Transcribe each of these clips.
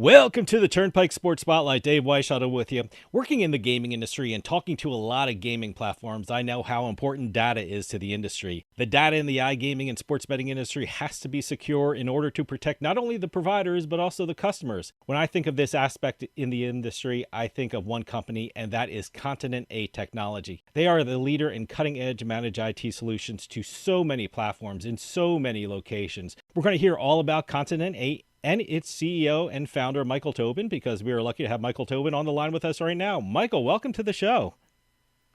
Welcome to the Turnpike Sports Spotlight. Dave Weishaupt with you. Working in the gaming industry and talking to a lot of gaming platforms, I know how important data is to the industry. The data in the iGaming and sports betting industry has to be secure in order to protect not only the providers, but also the customers. When I think of this aspect in the industry, I think of one company, and that is Continent 8 Technology. They are the leader in cutting-edge managed IT solutions to so many platforms in so many locations. We're going to hear all about Continent 8 and its CEO and founder, Michael Tobin, because we are lucky to have Michael Tobin on the line with us right now. Michael, welcome to the show.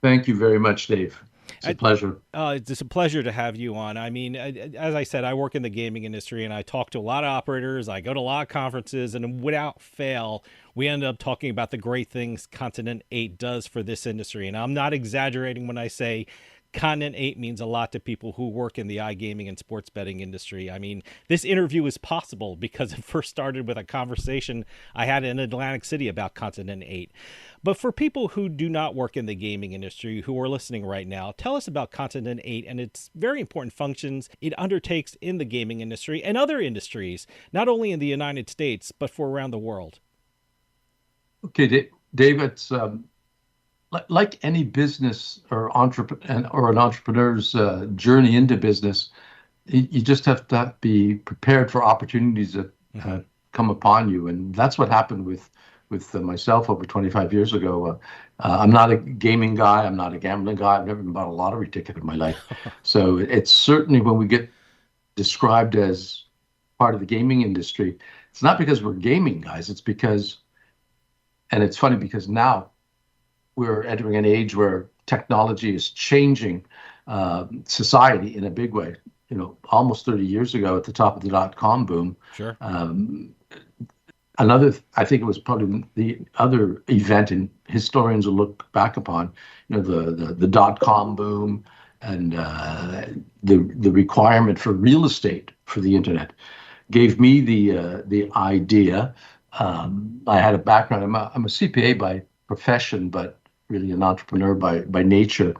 Thank you very much, Dave. It's a pleasure. It's a pleasure to have you on. I mean, as I said, I work in the gaming industry and I talk to a lot of operators. I go to a lot of conferences, and without fail, we end up talking about the great things Continent 8 does for this industry. And I'm not exaggerating when I say Continent 8 means a lot to people who work in the iGaming and sports betting industry. I mean, this interview is possible because it first started with a conversation I had in Atlantic City about Continent 8. But for people who do not work in the gaming industry who are listening right now, tell us about Continent 8 and its very important functions it undertakes in the gaming industry and other industries, not only in the United States, but for around the world. Okay, Dave, it's like any business or an entrepreneur's journey into business, you just have to be prepared for opportunities that come upon you, and that's what happened with myself over 25 years ago. I'm not a gaming guy. I'm not a gambling guy. I've never even bought a lottery ticket in my life. So it's certainly when we get described as part of the gaming industry, it's not because we're gaming guys. It's because, and it's funny because now we're entering an age where technology is changing society in a big way. You know, almost 30 years ago, at the top of the dot-com boom, Sure. I think it was probably the other event, and historians will look back upon, you know, the dot-com boom and the requirement for real estate for the internet gave me the idea. I had a background. I'm a CPA by profession, but really an entrepreneur by nature,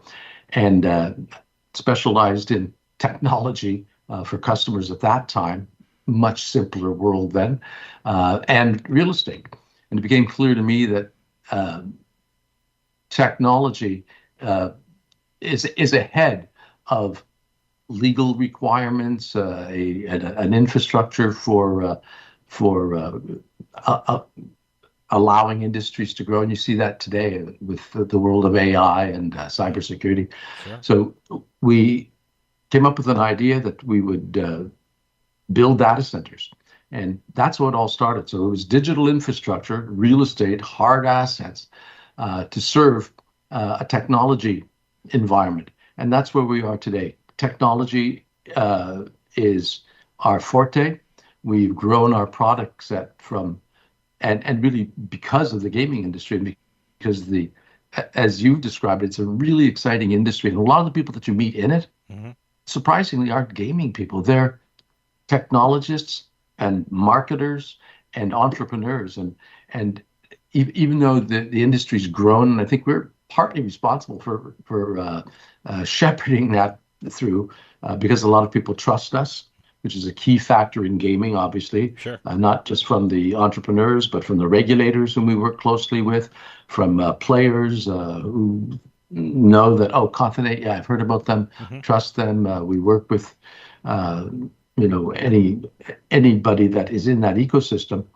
and specialized in technology for customers at that time, much simpler world then, and real estate. And it became clear to me that technology is ahead of legal requirements, an infrastructure for allowing industries to grow. And you see that today with the world of AI and cybersecurity. Sure. So we came up with an idea that we would build data centers. And that's what it all started. So it was digital infrastructure, real estate, hard assets to serve a technology environment. And that's where we are today. Technology is our forte. We've grown our product set from and really because of the gaming industry, and because as you've described, it's a really exciting industry. And a lot of the people that you meet in it, surprisingly, aren't gaming people. They're technologists and marketers and entrepreneurs. And even though the industry's grown, and I think we're partly responsible for shepherding that through, because a lot of people trust us, which is a key factor in gaming, obviously. Sure. Not just from the entrepreneurs, but from the regulators whom we work closely with, from players who know that, oh, Continent, yeah, I've heard about them, trust them. We work with, anybody that is in that ecosystem,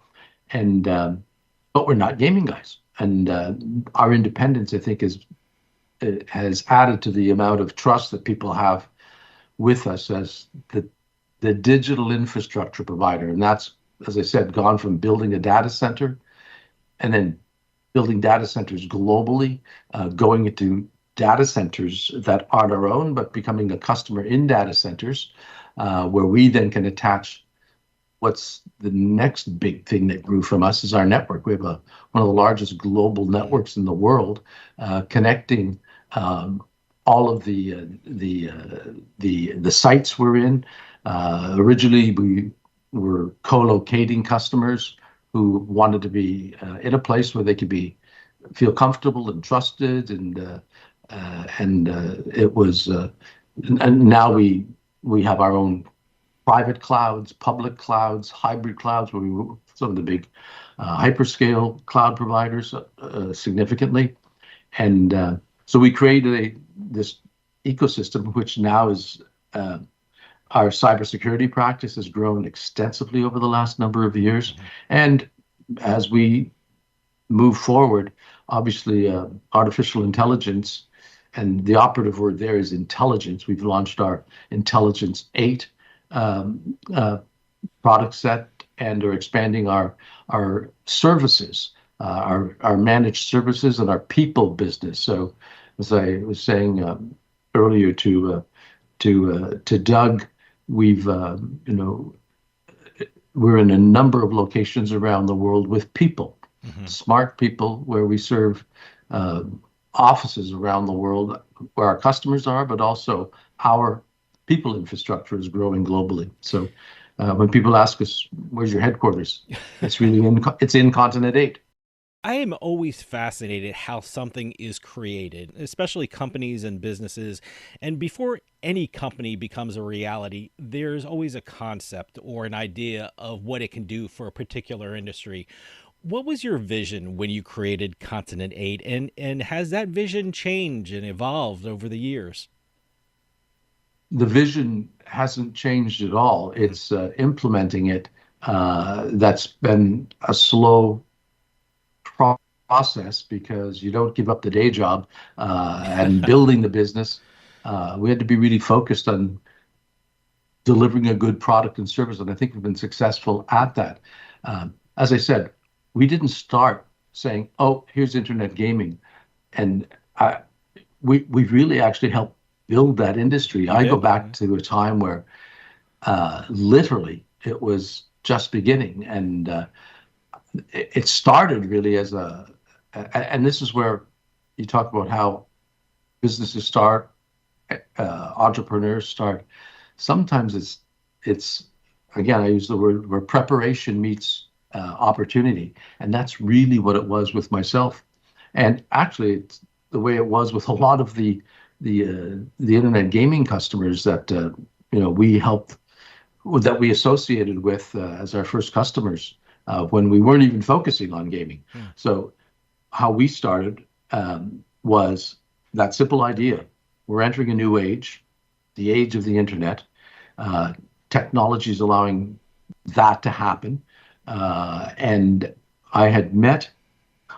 and but we're not gaming guys. And our independence, I think, has added to the amount of trust that people have with us as the digital infrastructure provider. And that's, as I said, gone from building a data center and then building data centers globally, going into data centers that aren't our own, but becoming a customer in data centers, where we then can attach what's the next big thing that grew from us is our network. We have one of the largest global networks in the world, connecting all of the sites we're in. Originally, we were co-locating customers who wanted to be in a place where they could feel comfortable and trusted, and it was. And now we have our own private clouds, public clouds, hybrid clouds, where we some of the big hyperscale cloud providers significantly. And so we created this ecosystem, which now is our cybersecurity practice has grown extensively over the last number of years. And as we move forward, obviously, artificial intelligence, and the operative word there is intelligence. We've launched our Intelligence 8 product set and are expanding our services, our managed services and our people business. So, as I was saying earlier to Doug, we've we're in a number of locations around the world with people, smart people, where we serve offices around the world where our customers are, but also our people infrastructure is growing globally. So when people ask us, where's your headquarters? It's really it's in Continent 8. I am always fascinated how something is created, especially companies and businesses. And before any company becomes a reality, there's always a concept or an idea of what it can do for a particular industry. What was your vision when you created Continent 8? And has that vision changed and evolved over the years? The vision hasn't changed at all. It's implementing it. That's been a slow process because you don't give up the day job and building the business. We had to be really focused on delivering a good product and service, and I think we've been successful at that. As I said, we didn't start saying, "Oh, here's internet gaming," and we've really actually helped build that industry. I go back to a time where literally it was just beginning, and it started really as and this is where you talk about how businesses start, entrepreneurs start. Sometimes it's again, I use the word where preparation meets opportunity, and that's really what it was with myself. And actually, it's the way it was with a lot of the internet gaming customers that we helped, that we associated with as our first customers when we weren't even focusing on gaming. So how we started was that simple idea. We're entering a new age, the age of the internet. Technology is allowing that to happen. And I had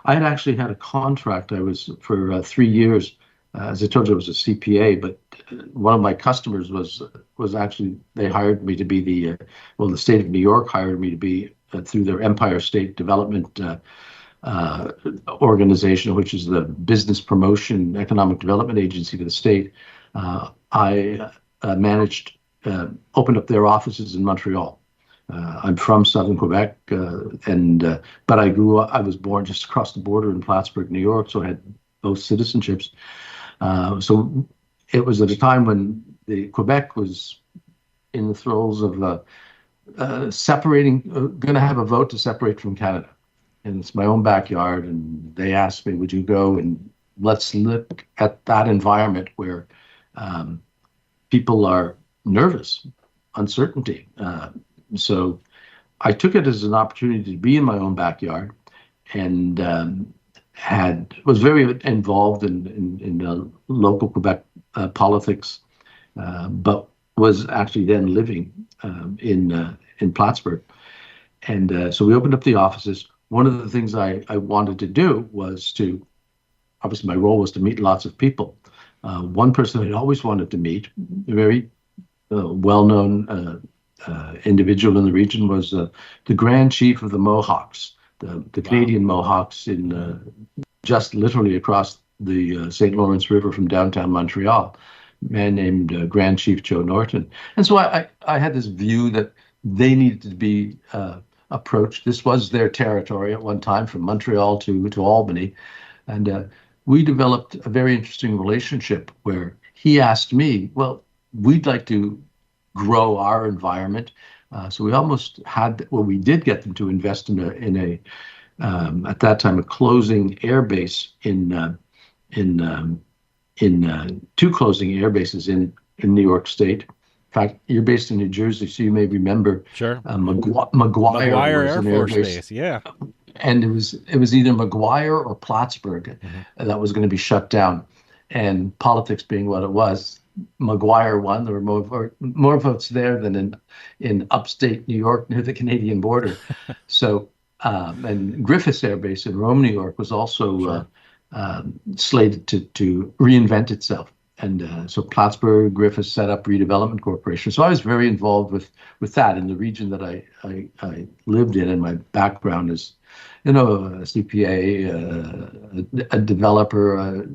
actually had a contract. I was for 3 years. As I told you, I was a CPA, but one of my customers was actually, they hired me to be the state of New York hired me to be through their Empire State Development organization, which is the business promotion economic development agency for the state. I managed opened up their offices in Montreal. I'm from southern Quebec, but I was born just across the border in Plattsburgh, New York, so I had both citizenships. So it was at a time when Quebec was in the throes of separating, going to have a vote to separate from Canada. And it's my own backyard, and they asked me, would you go and let's look at that environment where people are nervous, uncertainty. So I took it as an opportunity to be in my own backyard, and was very involved in local Quebec politics, but was actually then living in Plattsburgh. And so we opened up the offices. One of the things I wanted to do was obviously my role was to meet lots of people. One person I'd always wanted to meet, a very well-known individual in the region, was the Grand Chief of the Mohawks, the Canadian Mohawks, in just literally across the St. Lawrence River from downtown Montreal, a man named Grand Chief Joe Norton. And so I had this view that they needed to be approached. This was their territory at one time, from Montreal to Albany. And we developed a very interesting relationship where he asked me, well, we'd like to grow our environment. So we almost had, well, we did get them to invest in a at that time, a closing air base in two closing air bases in New York State. In fact, you're based in New Jersey, so you may remember Sure. McGuire McGuire was Air an air Force base, Base. Yeah. and it was either McGuire or Plattsburgh that was going to be shut down. And politics being what it was, McGuire won. There were more votes there than in upstate New York near the Canadian border. So, and Griffiths Air Base in Rome, New York, was also Sure. slated to reinvent itself. And so Plattsburgh, Griffiths set up Redevelopment Corporation. So I was very involved with that in the region that I lived in, and my background is, a CPA, a developer,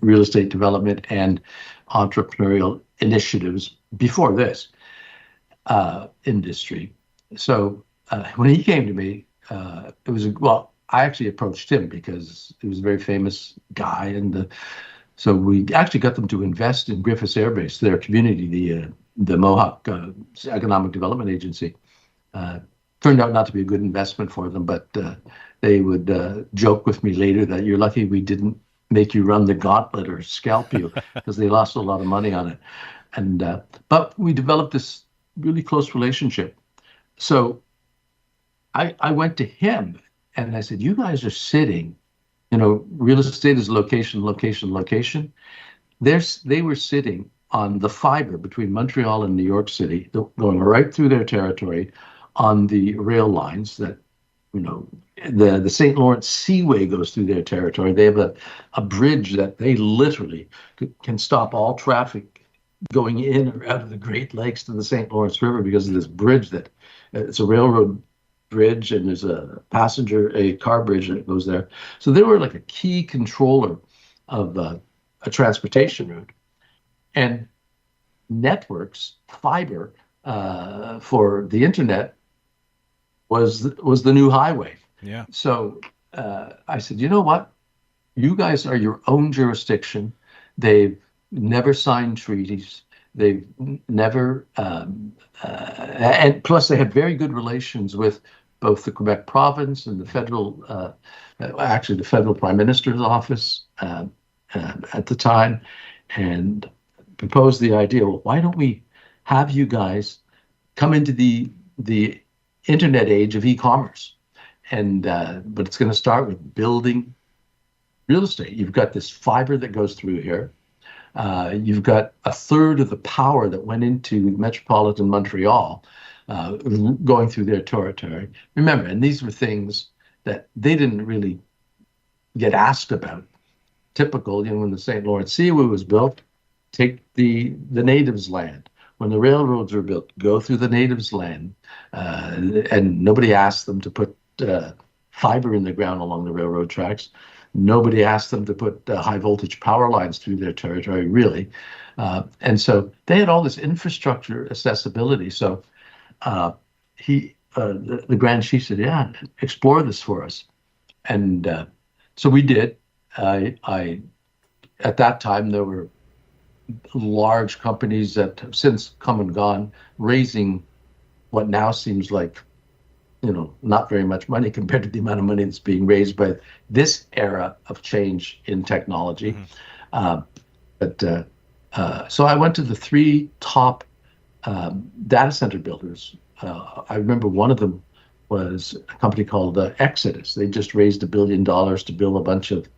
real estate development, and entrepreneurial initiatives before this industry. So when he came to me, it was I actually approached him because he was a very famous guy, and so we actually got them to invest in Griffiths Air Base, their community, the Mohawk Economic Development Agency. Turned out not to be a good investment for them, but they would joke with me later that you're lucky we didn't make you run the gauntlet or scalp you, because they lost a lot of money on it. And but we developed this really close relationship. So I went to him and I said, you guys are sitting, real estate is location, location, location. They were sitting on the fiber between Montreal and New York City, going right through their territory on the rail lines that, the St. Lawrence Seaway goes through their territory. They have a bridge that they literally can stop all traffic going in or out of the Great Lakes to the St. Lawrence River because of this bridge that it's a railroad bridge, and there's a car bridge that goes there. So they were like a key controller of a transportation route. And networks, fiber for the internet was the new highway. Yeah. So I said, you know what? You guys are your own jurisdiction. They've never signed treaties. They've never, and plus they had very good relations with both the Quebec province and the federal, actually the federal prime minister's office at the time, and proposed the idea, well, why don't we have you guys come into the internet age of e-commerce? And but it's going to start with building real estate. You've got this fiber that goes through here. You've got a third of the power that went into metropolitan Montreal going through their territory. Remember, and these were things that they didn't really get asked about. Typical, when the St. Lawrence Seaway was built, take the natives' land. When the railroads were built, go through the natives' land. And nobody asked them to put fiber in the ground along the railroad tracks. Nobody asked them to put high voltage power lines through their territory, really. And so they had all this infrastructure accessibility. So the Grand Chief said, yeah, explore this for us. And so we did. At that time, there were large companies that have since come and gone, raising what now seems like, not very much money compared to the amount of money that's being raised by this era of change in technology. Mm-hmm. So I went to the three top data center builders. I remember one of them was a company called Exodus. They just raised $1 billion to build a bunch of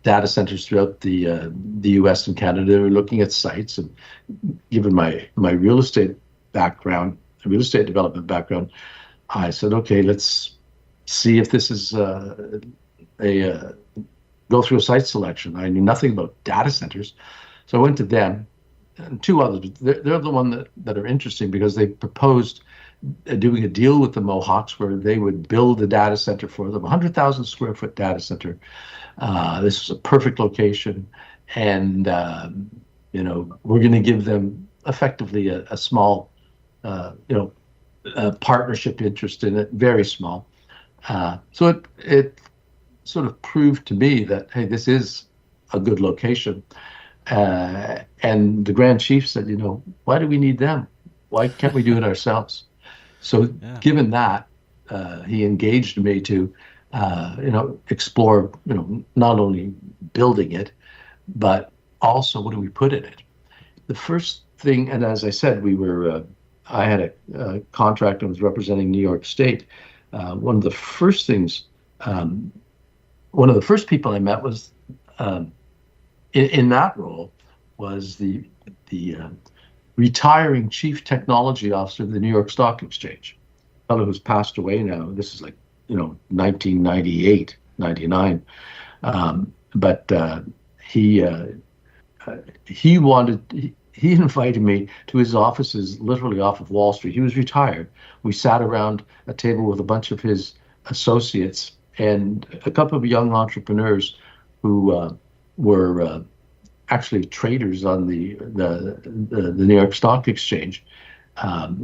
data centers throughout the U.S. and Canada. They were looking at sites, and given my real estate background, real estate development background, I said, okay, let's see if this is go through a site selection. I knew nothing about data centers. So I went to them and two others. They're the one that are interesting because they proposed doing a deal with the Mohawks where they would build a data center for them, 100,000 square foot data center. This was a perfect location. And, we're going to give them effectively a small, partnership interest in it, very small. So it sort of proved to me that, hey, this is a good location. And the Grand Chief said, why do we need them? Why can't we do it ourselves? So given that, he engaged me to, explore, not only building it, but also what do we put in it? the first thing, and as I said, I had a contract and was representing New York State. One of the first things, one of the first people I met was um, in that role was the retiring chief technology officer of the New York Stock Exchange, a fellow who's passed away now. This is like 1998, 99. But he wanted he invited me to his offices literally off of Wall Street. He was retired. We sat around a table with a bunch of his associates and a couple of young entrepreneurs who were actually traders on the New York Stock Exchange,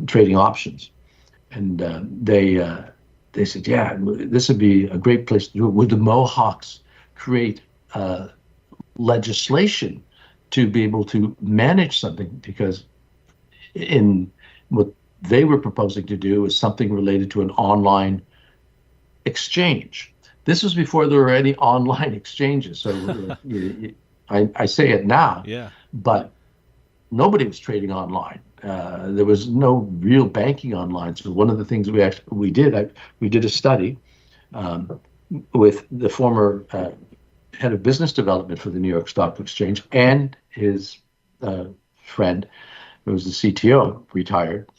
trading options. And they said, yeah, this would be a great place to do it. Would the Mohawks create legislation to be able to manage something? Because in what they were proposing to do is something related to an online exchange. This was before there were any online exchanges. So I say it now, Yeah. but nobody was trading online. There was no real banking online. So one of the things we did a study with the former head of business development for the New York Stock Exchange and his friend, who was the CTO, retired,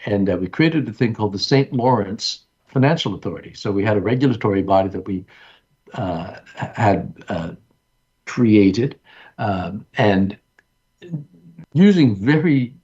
and we created a thing called the St. Lawrence Financial Authority. So we had a regulatory body that we had created, and using very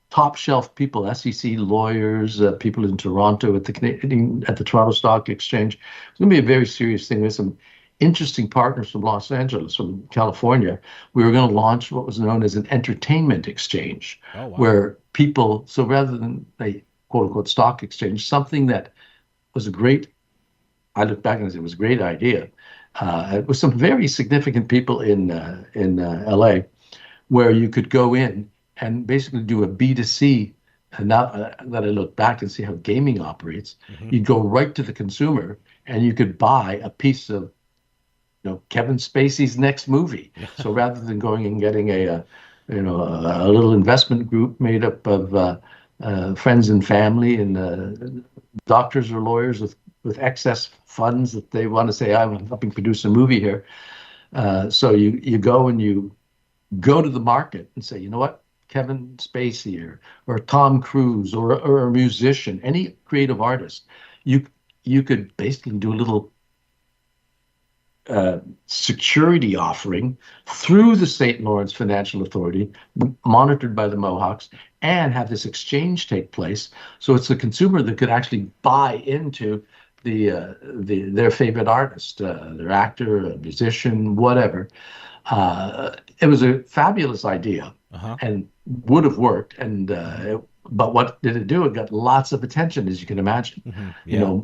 top shelf people, SEC lawyers, people in Toronto at the Toronto Stock Exchange. It's going to be a very serious thing. There's some interesting partners from Los Angeles, from California. We were going to launch what was known as an entertainment exchange, Oh, wow. where people, so rather than a quote unquote stock exchange, something that was I look back and say it was a great idea, with some very significant people in LA, where you could go in and basically do a B2C. And now that I look back and see how gaming operates, you'd go right to the consumer and you could buy a piece of Kevin Spacey's next movie. So rather than going and getting a little investment group made up of friends and family and doctors or lawyers with excess funds that they want to say, I'm helping produce a movie here. So you go and you go to the market and say, you know what, Kevin Spacey or Tom Cruise or a musician, any creative artist, you could basically do a little security offering through the St. Lawrence Financial Authority, monitored by the Mohawks, and have this exchange take place. So it's the consumer that could actually buy into their favorite artist, their actor, a musician, whatever. It was a fabulous idea and would have worked. But what did it do? It got lots of attention, as you can imagine. Yeah.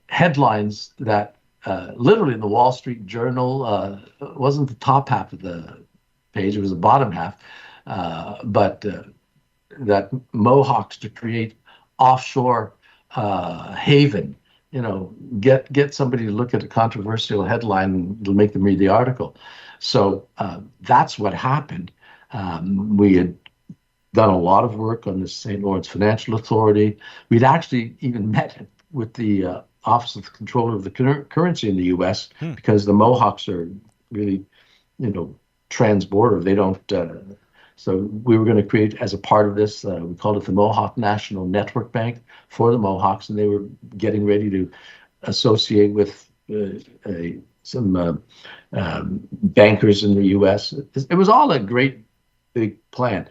Headlines that literally in the Wall Street Journal wasn't the top half of the page; it was the bottom half. But that Mohawks to create offshore haven. Get somebody to look at a controversial headline and it'll make them read the article. So that's what happened. We had done a lot of work on the St. Lawrence Financial Authority. We'd actually even met with the Office of the Controller of the Currency in the U.S. because the Mohawks are really, trans-border. They don't. So we were going to create, as a part of this, we called it the Mohawk National Network Bank for the Mohawks, and they were getting ready to associate with some bankers in the U.S. It was all a great big plan.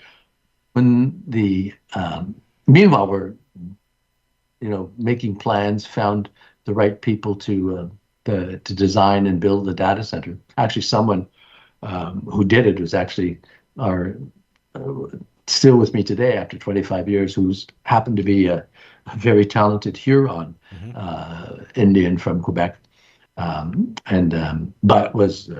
When meanwhile we're making plans, found the right people to design and build the data center. Actually, someone who did it was actually still with me today after 25 years, who's happened to be a very talented Huron Indian from Quebec, but was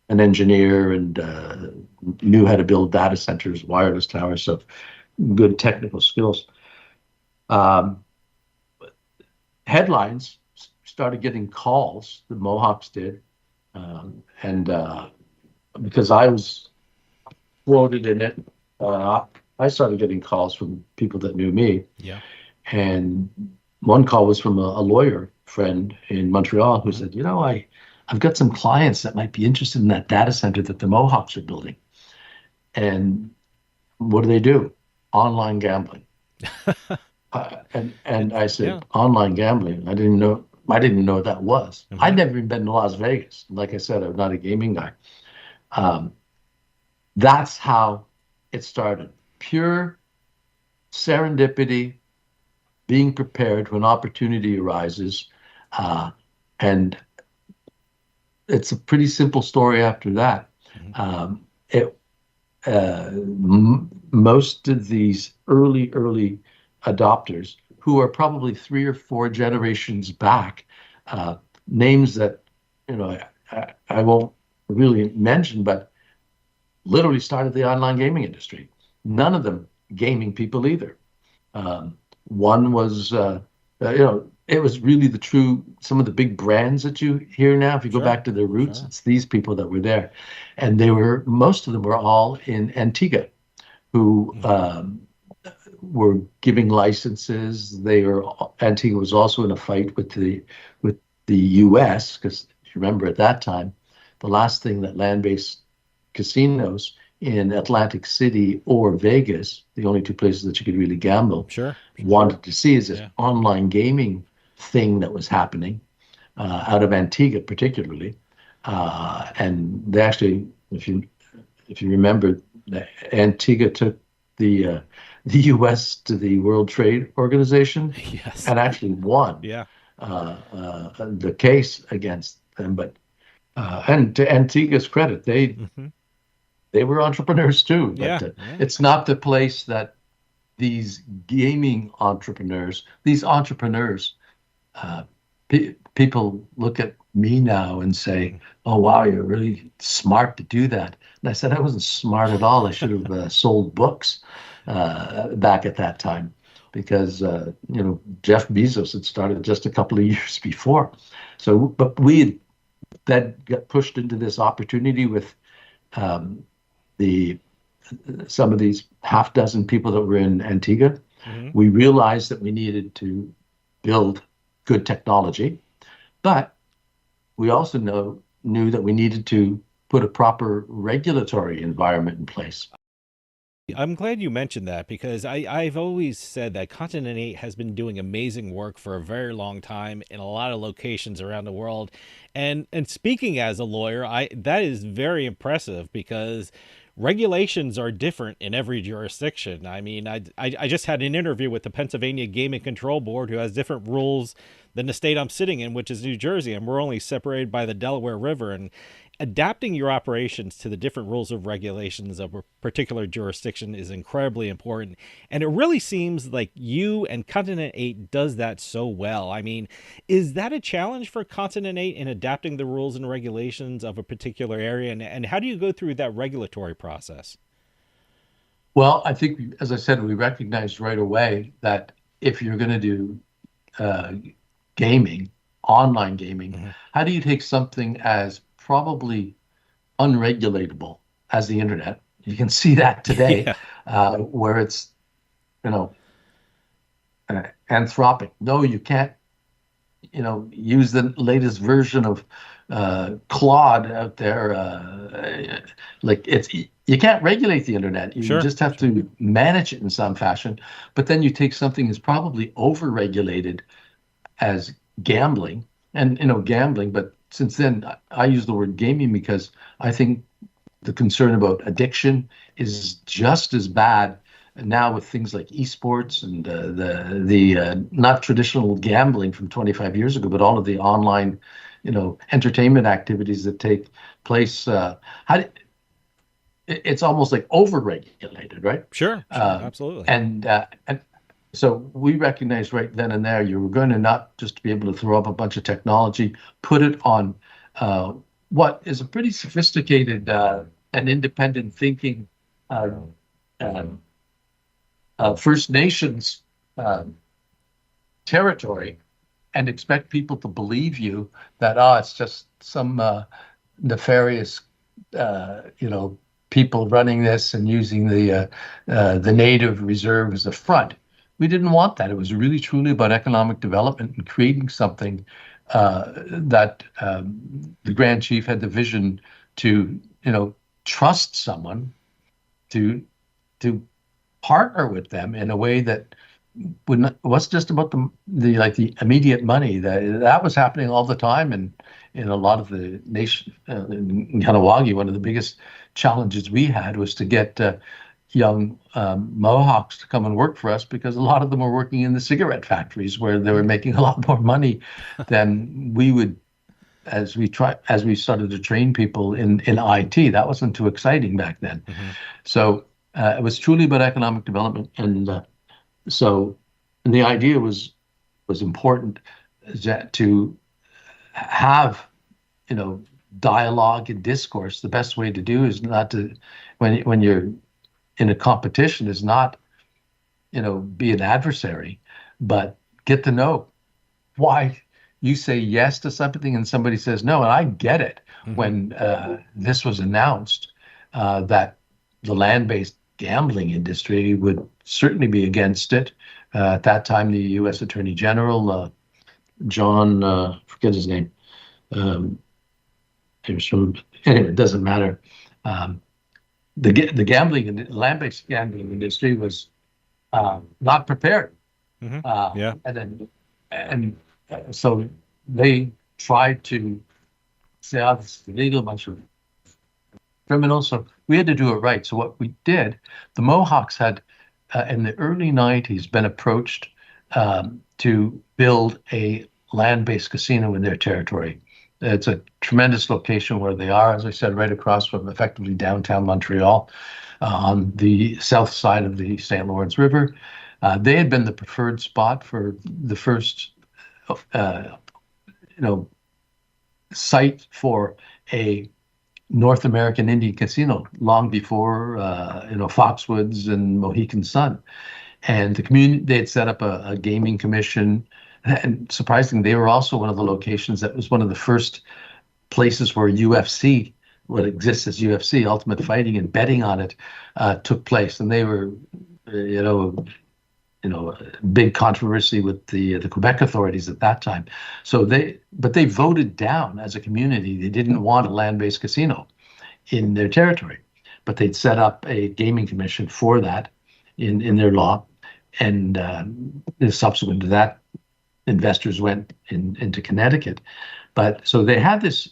an engineer and knew how to build data centers, wireless towers, so good technical skills. Headlines started getting calls, the Mohawks did, and because I was quoted in it. I started getting calls from people that knew me, Yeah. and one call was from a lawyer friend in Montreal who Hmm. said, I've got some clients that might be interested in that data center that the Mohawks are building. And what do they do? Online gambling. And I said, Yeah. online gambling. I didn't know what that was. I'd Hmm. never even been to Las Vegas. Like I said, I'm not a gaming guy. Um, that's how it started. Pure serendipity, being prepared when opportunity arises. Uh, and it's a pretty simple story after that. Hmm. It Most of these early adopters who are probably 3 or 4 generations back, names that I won't really mention, but literally started the online gaming industry. None of them gaming people either. One was, it was really some of the big brands that you hear now. If you go Sure. back to their roots, Sure. it's these people that were there. And most of them were all in Antigua who Hmm. were giving licenses. Antigua was also in a fight with the U.S. because you remember at that time, the last thing that land-based casinos in Atlantic City or Vegas, the only 2 places that you could really gamble, Sure. wanted to see is this Yeah. online gaming thing that was happening out of Antigua, particularly. And they actually, if you remember, Antigua took the uh, the U.S. to the World Trade Organization Yes. and actually won Yeah. the case against them. But and to Antigua's credit, Hmm. they were entrepreneurs too. Yeah. But Yeah. it's not the place that these entrepreneurs, uh, people look at me now and say, Mhm. "Oh, wow, you're really smart to do that." And I said, "I wasn't smart at all. I should have sold books back at that time, because Jeff Bezos had started just a couple of years before." So, but we had then got pushed into this opportunity with um, the some of these half dozen people that were in Antigua. Hmm. We realized that we needed to build good technology, but we also knew that we needed to put a proper regulatory environment in place. I'm glad you mentioned that because I've always said that Continent 8 has been doing amazing work for a very long time in a lot of locations around the world. And speaking as a lawyer, I that is very impressive because regulations are different in every jurisdiction. I mean, I just had an interview with the Pennsylvania Gaming Control Board, who has different rules than the state I'm sitting in, which is New Jersey, and we're only separated by the Delaware River. And adapting your operations to the different rules of regulations of a particular jurisdiction is incredibly important. And it really seems like you and Continent 8 does that so well. I mean, is that a challenge for Continent 8 in adapting the rules and regulations of a particular area? And how do you go through that regulatory process? Well, I think, as I said, we recognized right away that if you're going to do uh, gaming, online gaming, Hmm. how do you take something as probably unregulatable as the internet? You can see that today, Yeah, where it's you know anthropic. No, you can't use the latest version of Claude out there. Like you can't regulate the internet. You sure, just have sure. to manage it in some fashion. But then you take something that's probably over-regulated as gambling, and gambling. But since then, I use the word gaming because I think the concern about addiction is just as bad now with things like esports and the not traditional gambling from 25 years ago, but all of the online, entertainment activities that take place. How It's almost like over-regulated, right? Sure, sure, Um, absolutely. and so we recognized right then and there you were going to not just be able to throw up a bunch of technology, put it on uh, what is a pretty sophisticated and independent thinking uh, um, First Nations um, territory, and expect people to believe you that it's just some nefarious, uh, you know. people running this and using the native reserve as a front. We didn't want that. It was really truly about economic development and creating something that the Grand Chief had the vision to, trust someone to partner with them in a way that wasn't just about the immediate money. That was happening all the time, and in a lot of the nation in Kahnawake, one of the biggest challenges we had was to get young Mohawks to come and work for us, because a lot of them were working in the cigarette factories where they were making a lot more money than we would. As we started to train people in IT, that wasn't too exciting back then. Mm-hmm. So it was truly about economic development, and the idea was important, that to have dialogue and discourse. The best way to do is not to, when you're in a competition, is not be an adversary, but get to know why you say yes to something and somebody says no. And I get it. Mm-hmm. When this was announced, that the land-based gambling industry would certainly be against it. At that time, the U.S. Attorney General, John, forget his name. He was from, anyway, it doesn't matter. The land-based gambling industry was not prepared. Mm-hmm. Yeah. And so they tried to say, oh, this is illegal, a bunch of criminals. So we had to do it right. So what we did, the Mohawks had, in the early 90s, been approached to build a land-based casino in their territory. It's a tremendous location where they are, as I said, right across from effectively downtown Montreal, on the south side of the St. Lawrence River. They had been the preferred spot for the first site for a North American Indian casino, long before Foxwoods and Mohican Sun. And the community, they had set up a gaming commission, and surprisingly, they were also one of the locations that was one of the first places where UFC, what exists as UFC, Ultimate Fighting, and betting on it took place. And they were, big controversy with the Quebec authorities at that time. But they voted down as a community. They didn't want a land-based casino in their territory, but they'd set up a gaming commission for that in their law. And subsequent to that, investors went into Connecticut. But so they had this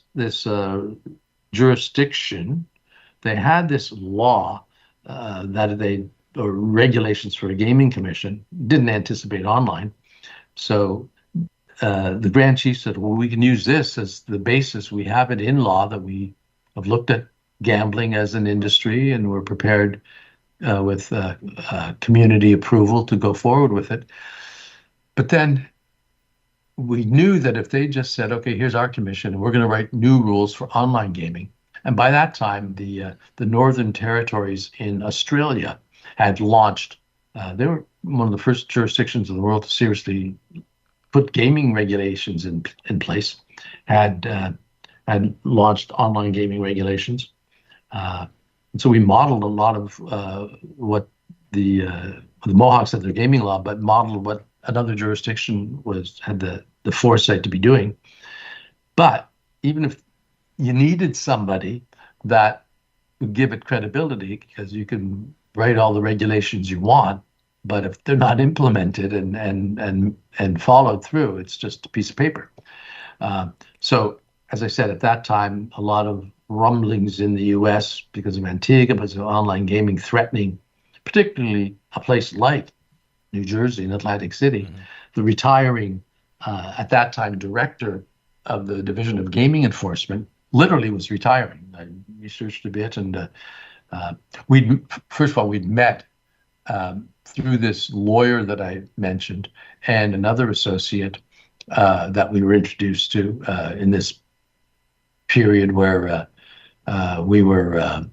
jurisdiction, they had this law or regulations for a gaming commission, didn't anticipate online. So the Grand Chief said, well, we can use this as the basis. We have it in law that we have looked at gambling as an industry, and we're prepared with community approval to go forward with it. But then we knew that if they just said, okay, here's our commission, and we're going to write new rules for online gaming. And by that time, the Northern Territories in Australia had launched. They were one of the first jurisdictions in the world to seriously put gaming regulations in place. Had launched online gaming regulations, and so we modeled a lot of what the Mohawks had their gaming law, but modeled what another jurisdiction had the foresight to be doing. But even if you needed somebody that would give it credibility, because you can write all the regulations you want, but if they're not implemented and followed through, it's just a piece of paper. So, as I said, at that time, a lot of rumblings in the U.S. because of Antigua, because of online gaming threatening, particularly a place like New Jersey and Atlantic City. Mm-hmm. The retiring, at that time, director of the Division of Gaming Enforcement literally was retiring. I researched a bit, and we'd met through this lawyer that I mentioned and another associate that we were introduced to in this period where we were,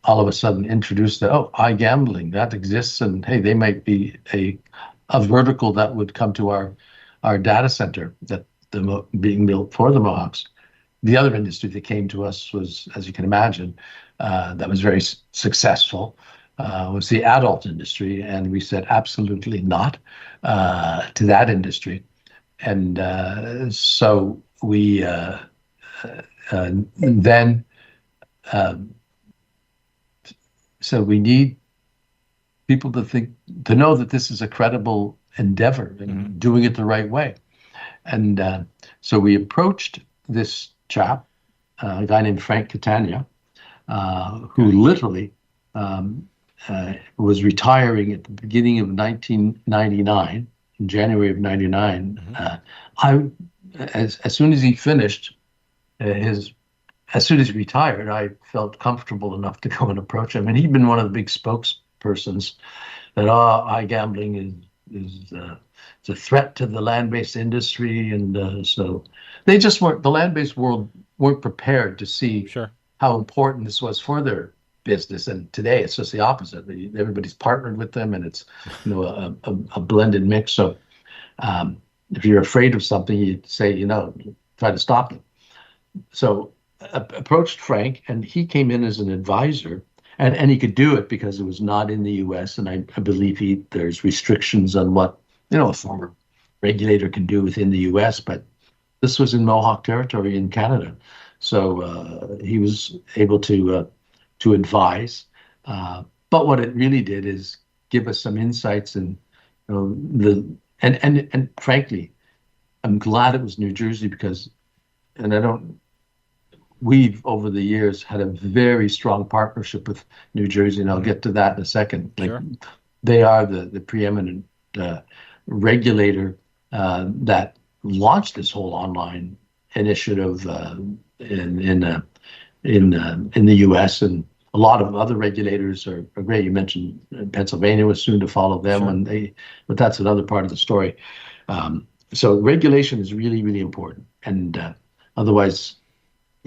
all of a sudden introduced that, iGambling, that exists, and hey, they might be a vertical that would come to our data center that being built for the Mohawks. The other industry that came to us was, as you can imagine, that was very successful, was the adult industry. And we said absolutely not to that industry. And so we then so we need people to know that this is a credible endeavor and doing it the right way. And so we approached this chap, a guy named Frank Catania, who literally was retiring at the beginning of 1999, in January of 99. As soon as he finished as soon as he retired, I felt comfortable enough to go and approach him. And he'd been one of the big spokespersons that iGambling is it's a threat to the land-based industry, and so they just weren't. The land-based world weren't prepared to see how important this was for their business. And today, it's just the opposite. Everybody's partnered with them, and it's a blended mix. So if you're afraid of something, you say try to stop it. So approached Frank, and he came in as an advisor. And he could do it because it was not in the U.S. And I believe there's restrictions on what a former regulator can do within the U.S. But this was in Mohawk territory in Canada, so he was able to advise. But what it really did is give us some insights, and and frankly, I'm glad it was New Jersey because, we've over the years had a very strong partnership with New Jersey, and I'll get to that in a second. They are the preeminent regulator that launched this whole online initiative in the U.S., and a lot of other regulators are great. You mentioned Pennsylvania was soon to follow them, but that's another part of the story. So regulation is really, really important, and otherwise,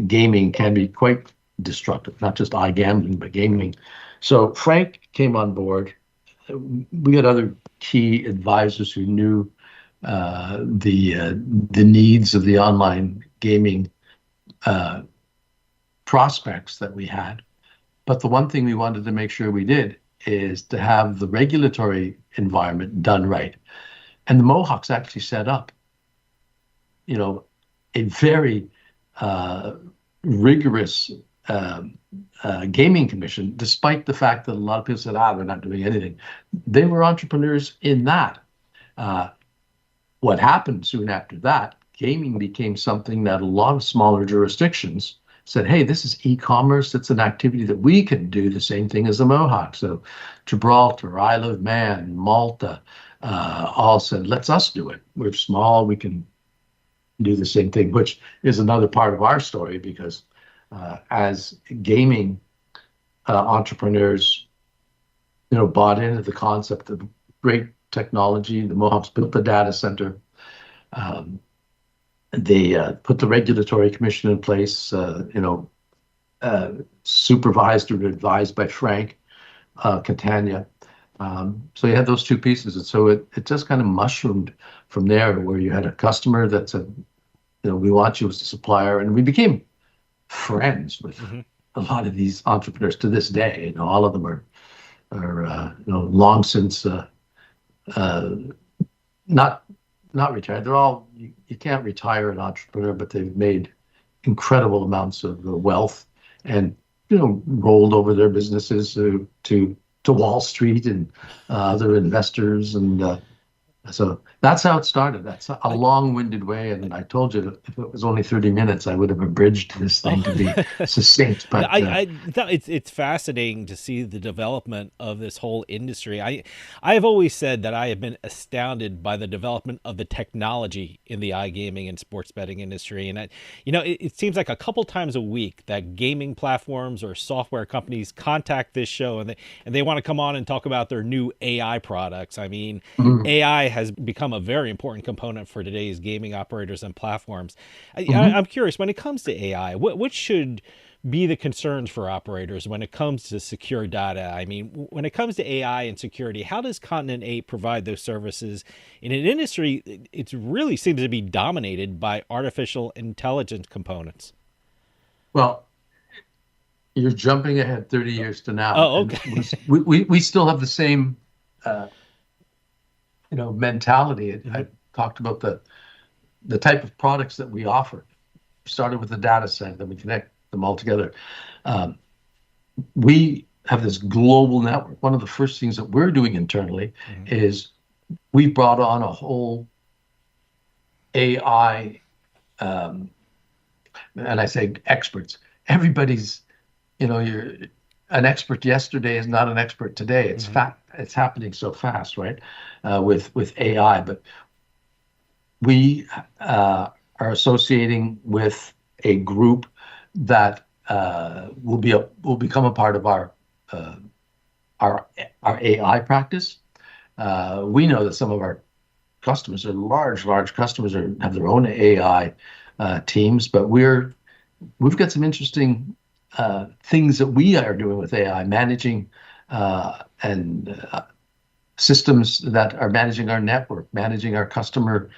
gaming can be quite destructive, not just iGambling, but gaming. So Frank came on board. We had other key advisors who knew the needs of the online gaming prospects that we had. But the one thing we wanted to make sure we did is to have the regulatory environment done right. And the Mohawks actually set up, a very rigorous gaming commission, despite the fact that a lot of people said, they're not doing anything. They were entrepreneurs in that. What happened soon after that, gaming became something that a lot of smaller jurisdictions said, hey, this is e-commerce. It's an activity that we can do the same thing as the Mohawks. So Gibraltar, Isle of Man, Malta, all said, let's us do it. We're small, we can do the same thing, which is another part of our story because as gaming entrepreneurs, bought into the concept of great technology, the Mohawks built the data center. They put the regulatory commission in place, supervised or advised by Frank Catania. So you had those two pieces. And so it just kind of mushroomed from there, where you had a customer that said, we want you as a supplier. And we became friends with a lot of these entrepreneurs to this day. All of them are long since not retired. They're all, you can't retire an entrepreneur, but they've made incredible amounts of wealth and, rolled over their businesses to Wall Street and other investors. And so that's how it started. That's a long-winded way. And I told you, if it was only 30 minutes, I would have abridged this thing to be succinct. But it's fascinating to see the development of this whole industry. I have always said that I have been astounded by the development of the technology in the iGaming and sports betting industry. And it seems like a couple times a week that gaming platforms or software companies contact this show and they want to come on and talk about their new AI products. I mean, AI has become a very important component for today's gaming operators and platforms. I'm curious, when it comes to AI, what should be the concerns for operators when it comes to secure data? I mean, when it comes to AI and security, how does Continent 8 provide those services in an industry it really seems to be dominated by artificial intelligence components? Well, you're jumping ahead 30 years to now, Oh, and okay. we still have the same uh, mentality. Hmm. I talked about the type of products that we offer. Started with the data set, then we connect them all together. Um, we have this global network. One of the first things that we're doing internally Hmm. is we brought on a whole AI, um, and I say experts. Everybody's, you're an expert yesterday is not an expert today. It's Hmm. fact. It's happening so fast, right? With AI, but we are associating with a group that will become a part of uh, our our AI practice. We know that some of our customers are large customers have their own AI teams, but we've got some interesting things that we are doing with AI, managing and systems that are managing our network, managing our customer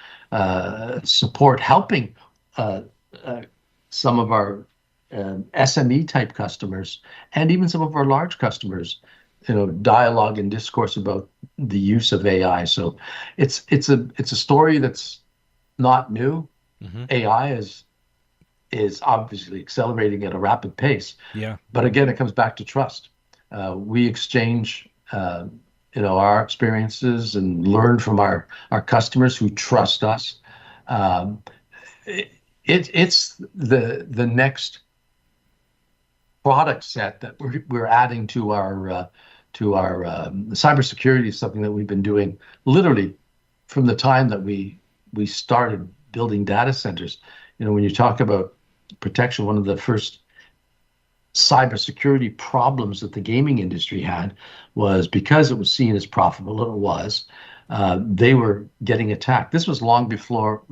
support, helping uh, uh, some of our SME type customers, and even some of our large customers, dialogue and discourse about the use of AI. So it's a story that's not new. Hmm. AI is obviously accelerating at a rapid pace. Yeah. But again, it comes back to trust. We exchange, our experiences and learn from our customers who trust us. Um, it's the next product set that we're adding to our cybersecurity is something that we've been doing literally from the time that we started building data centers. When you talk about protection, one of the first cybersecurity problems that the gaming industry had was because it was seen as profitable, and it was. They were getting attacked. This was long before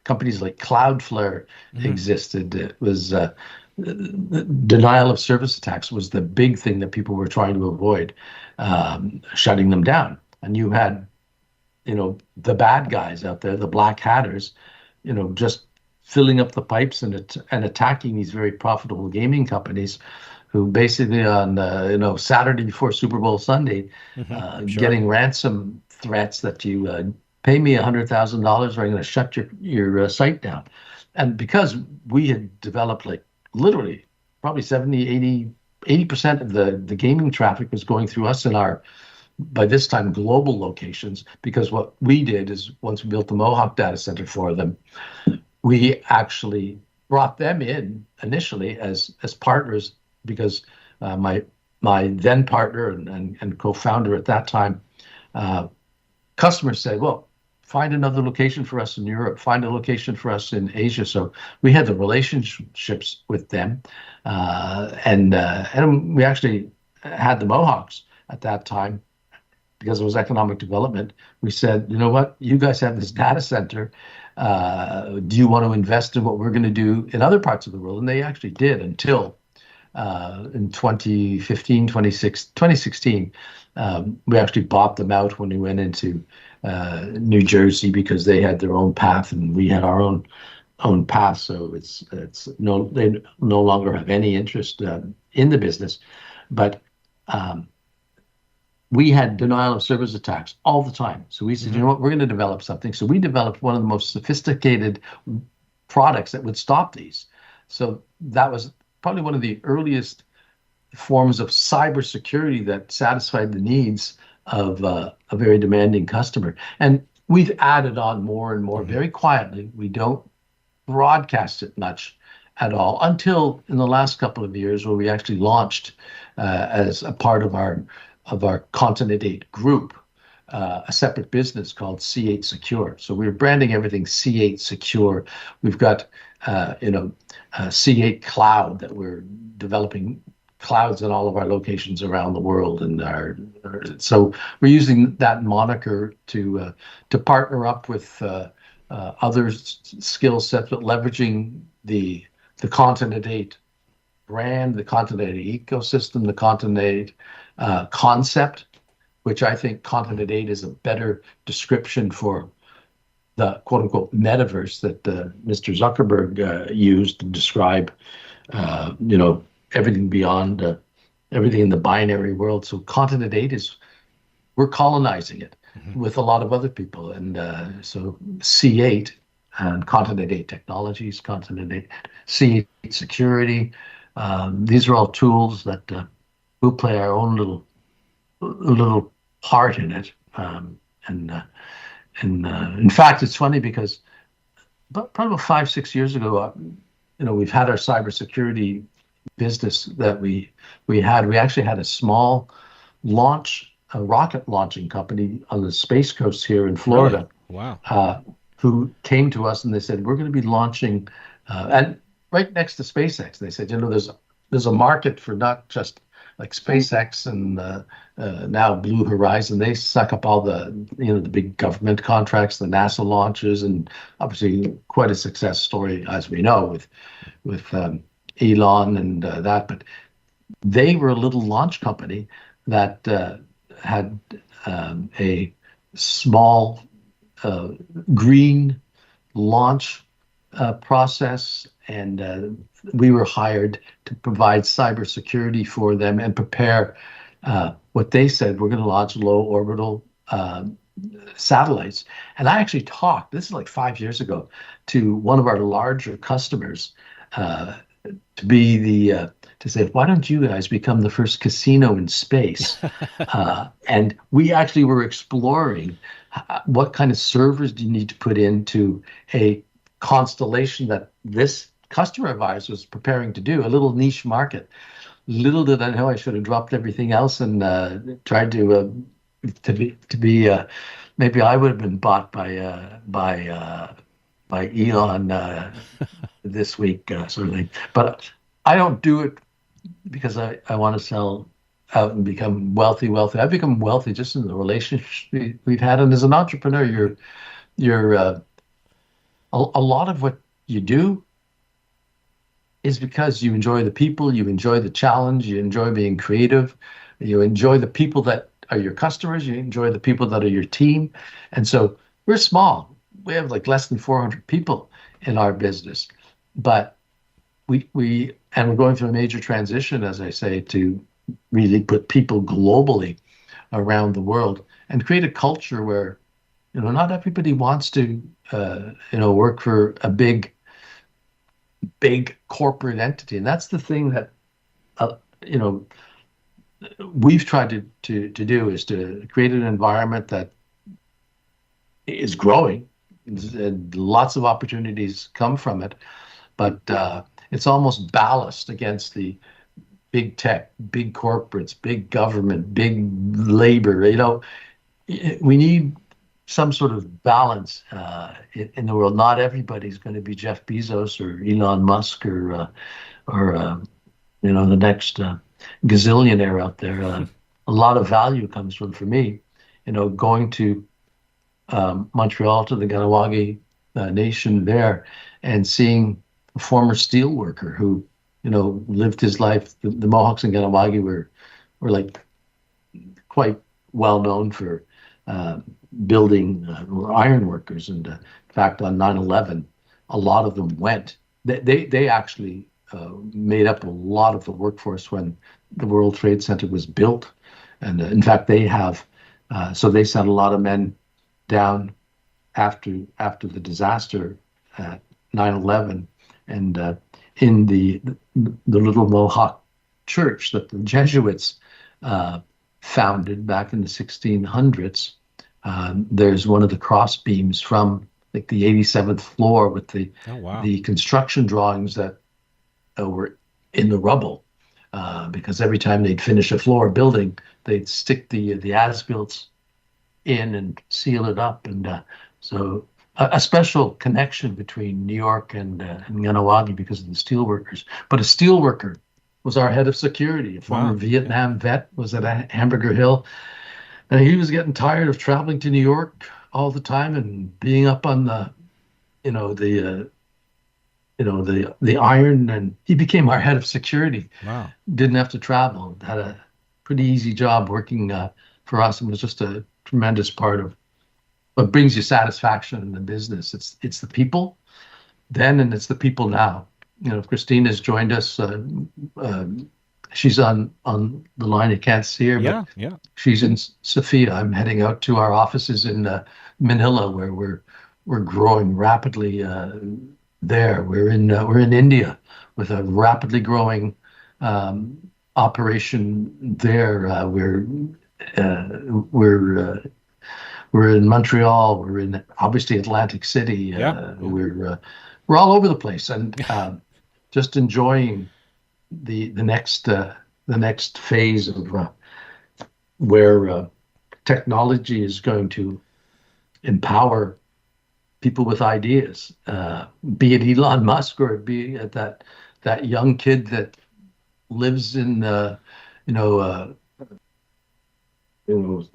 companies like Cloudflare Hmm. existed. It was denial of service attacks was the big thing that people were trying to avoid, shutting them down. And you had the bad guys out there, the black hatters, just filling up the pipes and attacking these very profitable gaming companies, who basically on Saturday before Super Bowl Sunday, Hmm. Sure. getting ransom threats that you pay me $100,000 or I'm going to shut your site down. And because we had developed like literally probably 70, 80% of the gaming traffic was going through us in our by this time global locations, because what we did is once we built the Mohawk data center for them, we actually brought them in initially as partners, because my then partner and co-founder at that time, uh, customers said, well, find another location for us in Europe, find a location for us in Asia. So we had the relationships with them, and we actually had the Mohawks at that time because it was economic development. We said, you know what, you guys have this data center. Do you want to invest in what we're going to do in other parts of the world? And they actually did until in 2015, 2016. We actually bought them out when we went into New Jersey because they had their own path and we had our own path. So they no longer have any interest in the business, but um, we had denial of service attacks all the time. So we said, you Hmm. know what, we're going to develop something. So we developed one of the most sophisticated products that would stop these. So that was probably one of the earliest forms of cybersecurity that satisfied the needs of a very demanding customer. And we've added on more and more Hmm. very quietly. We don't broadcast it much at all until in the last couple of years, where we actually launched as a part of our Continent 8 group, a separate business called C8 Secure. So we're branding everything C8 Secure. We've got C8 Cloud, that we're developing clouds in all of our locations around the world, and so we're using that moniker to partner up with other skill sets, but leveraging the Continent 8 brand, the Continent 8 ecosystem, the Continent 8 concept, which I think Continent 8 is a better description for the quote unquote metaverse that Mr. Zuckerberg used to describe everything beyond everything in the binary world. So Continent 8 we're colonizing it with a lot of other people. And so C8 and Continent 8 Technologies, Continent 8, C8 Security, these are all tools that we'll play our own little part in it. And in fact, it's funny because probably 5-6 years ago, we've had our cybersecurity business that we had. We actually had a small a rocket launching company on the Space Coast here in Florida. Really? Wow. Who came to us and they said, we're going to be launching, and right next to SpaceX, they said, there's a market for not just like SpaceX and now Blue Horizon. They suck up all the big government contracts, the NASA launches, and obviously quite a success story, as we know, with Elon and that. But they were a little launch company that had a small green launch process, and we were hired to provide cybersecurity for them and prepare what they said we're going to launch low orbital satellites. And I actually talked, this is like 5 years ago, to one of our larger customers to say, why don't you guys become the first casino in space? And we actually were exploring what kind of servers do you need to put into a constellation that this customer of ours was preparing to do, a little niche market. Little did I know I should have dropped everything else and tried to be maybe I would have been bought by Elon this week, sort of thing. But I don't do it because I want to sell out and become wealthy. I've become wealthy just in the relationship we've had. And as an entrepreneur, you're a lot of what you do is because you enjoy the people, you enjoy the challenge, you enjoy being creative, you enjoy the people that are your customers, you enjoy the people that are your team. And so we're small. We have like less than 400 people in our business, but we're going through a major transition, as I say, to really put people globally around the world and create a culture where, not everybody wants to, work for a big corporate entity. And that's the thing that, we've tried to do, is to create an environment that is growing. And lots of opportunities come from it, but it's almost ballast against the big tech, big corporates, big government, big labor. We need some sort of balance in the world. Not everybody's going to be Jeff Bezos or Elon Musk or the next gazillionaire out there. A lot of value comes from, for me, going to Montreal, to the Ganawagi Nation there, and seeing a former steel worker who, lived his life. The Mohawks and Ganawagi were like quite well known for building iron workers. And in fact, on 9/11, a lot of them went. They actually made up a lot of the workforce when the World Trade Center was built. And in fact, they have, so they sent a lot of men down after the disaster at 9/11, and in the little Mohawk church that the Jesuits founded back in the 1600s. There's one of the cross beams from like the 87th floor with the construction drawings that were in the rubble, because every time they'd finish a floor building, they'd stick the as-built in and seal it up. And so a special connection between New York and Ganawagi because of the steelworkers. But a steelworker was our head of security. A former Vietnam vet was at Hamburger Hill, and he was getting tired of traveling to New York all the time and being up on the iron, and he became our head of security. Wow. Didn't have to travel. Had a pretty easy job working for us, and was just a tremendous part of what brings you satisfaction in the business. It's the people then, and it's the people now. Christine has joined us. She's on the line. You can't see her, Yeah, but yeah. she's in Sofia. I'm heading out to our offices in Manila, where we're growing rapidly. There, we're in India with a rapidly growing operation there. We're in Montreal. We're in obviously Atlantic City. Yeah. We're all over the place, and just enjoying the next phase of where technology is going to empower people with ideas, be it Elon Musk or be it that young kid that lives in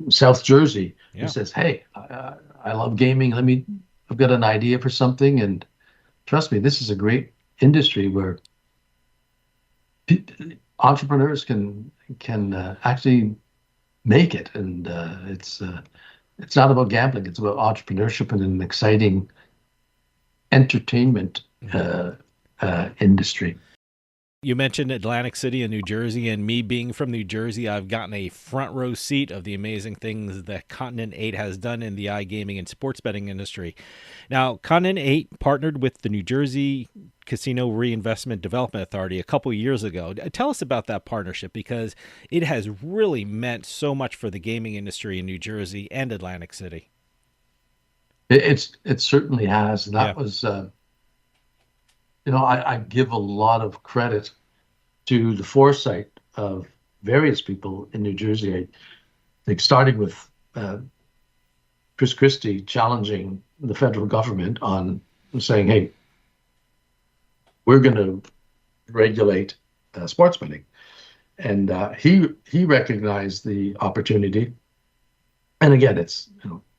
South Jersey, who Yeah. says, "Hey, I love gaming. I've got an idea for something, and trust me, this is a great industry where entrepreneurs can actually make it, and it's not about gambling. It's about entrepreneurship and an exciting entertainment industry." You mentioned Atlantic City in New Jersey, and me being from New Jersey, I've gotten a front row seat of the amazing things that Continent 8 has done in the iGaming and sports betting industry. Now, Continent 8 partnered with the New Jersey Casino Reinvestment Development Authority a couple years ago. Tell us about that partnership, because it has really meant so much for the gaming industry in New Jersey and Atlantic City. It certainly has. Yeah. That was, I give a lot of credit to the foresight of various people in New Jersey. I think starting with Chris Christie challenging the federal government on saying, "Hey, we're going to regulate sports betting," and he recognized the opportunity. And again, it's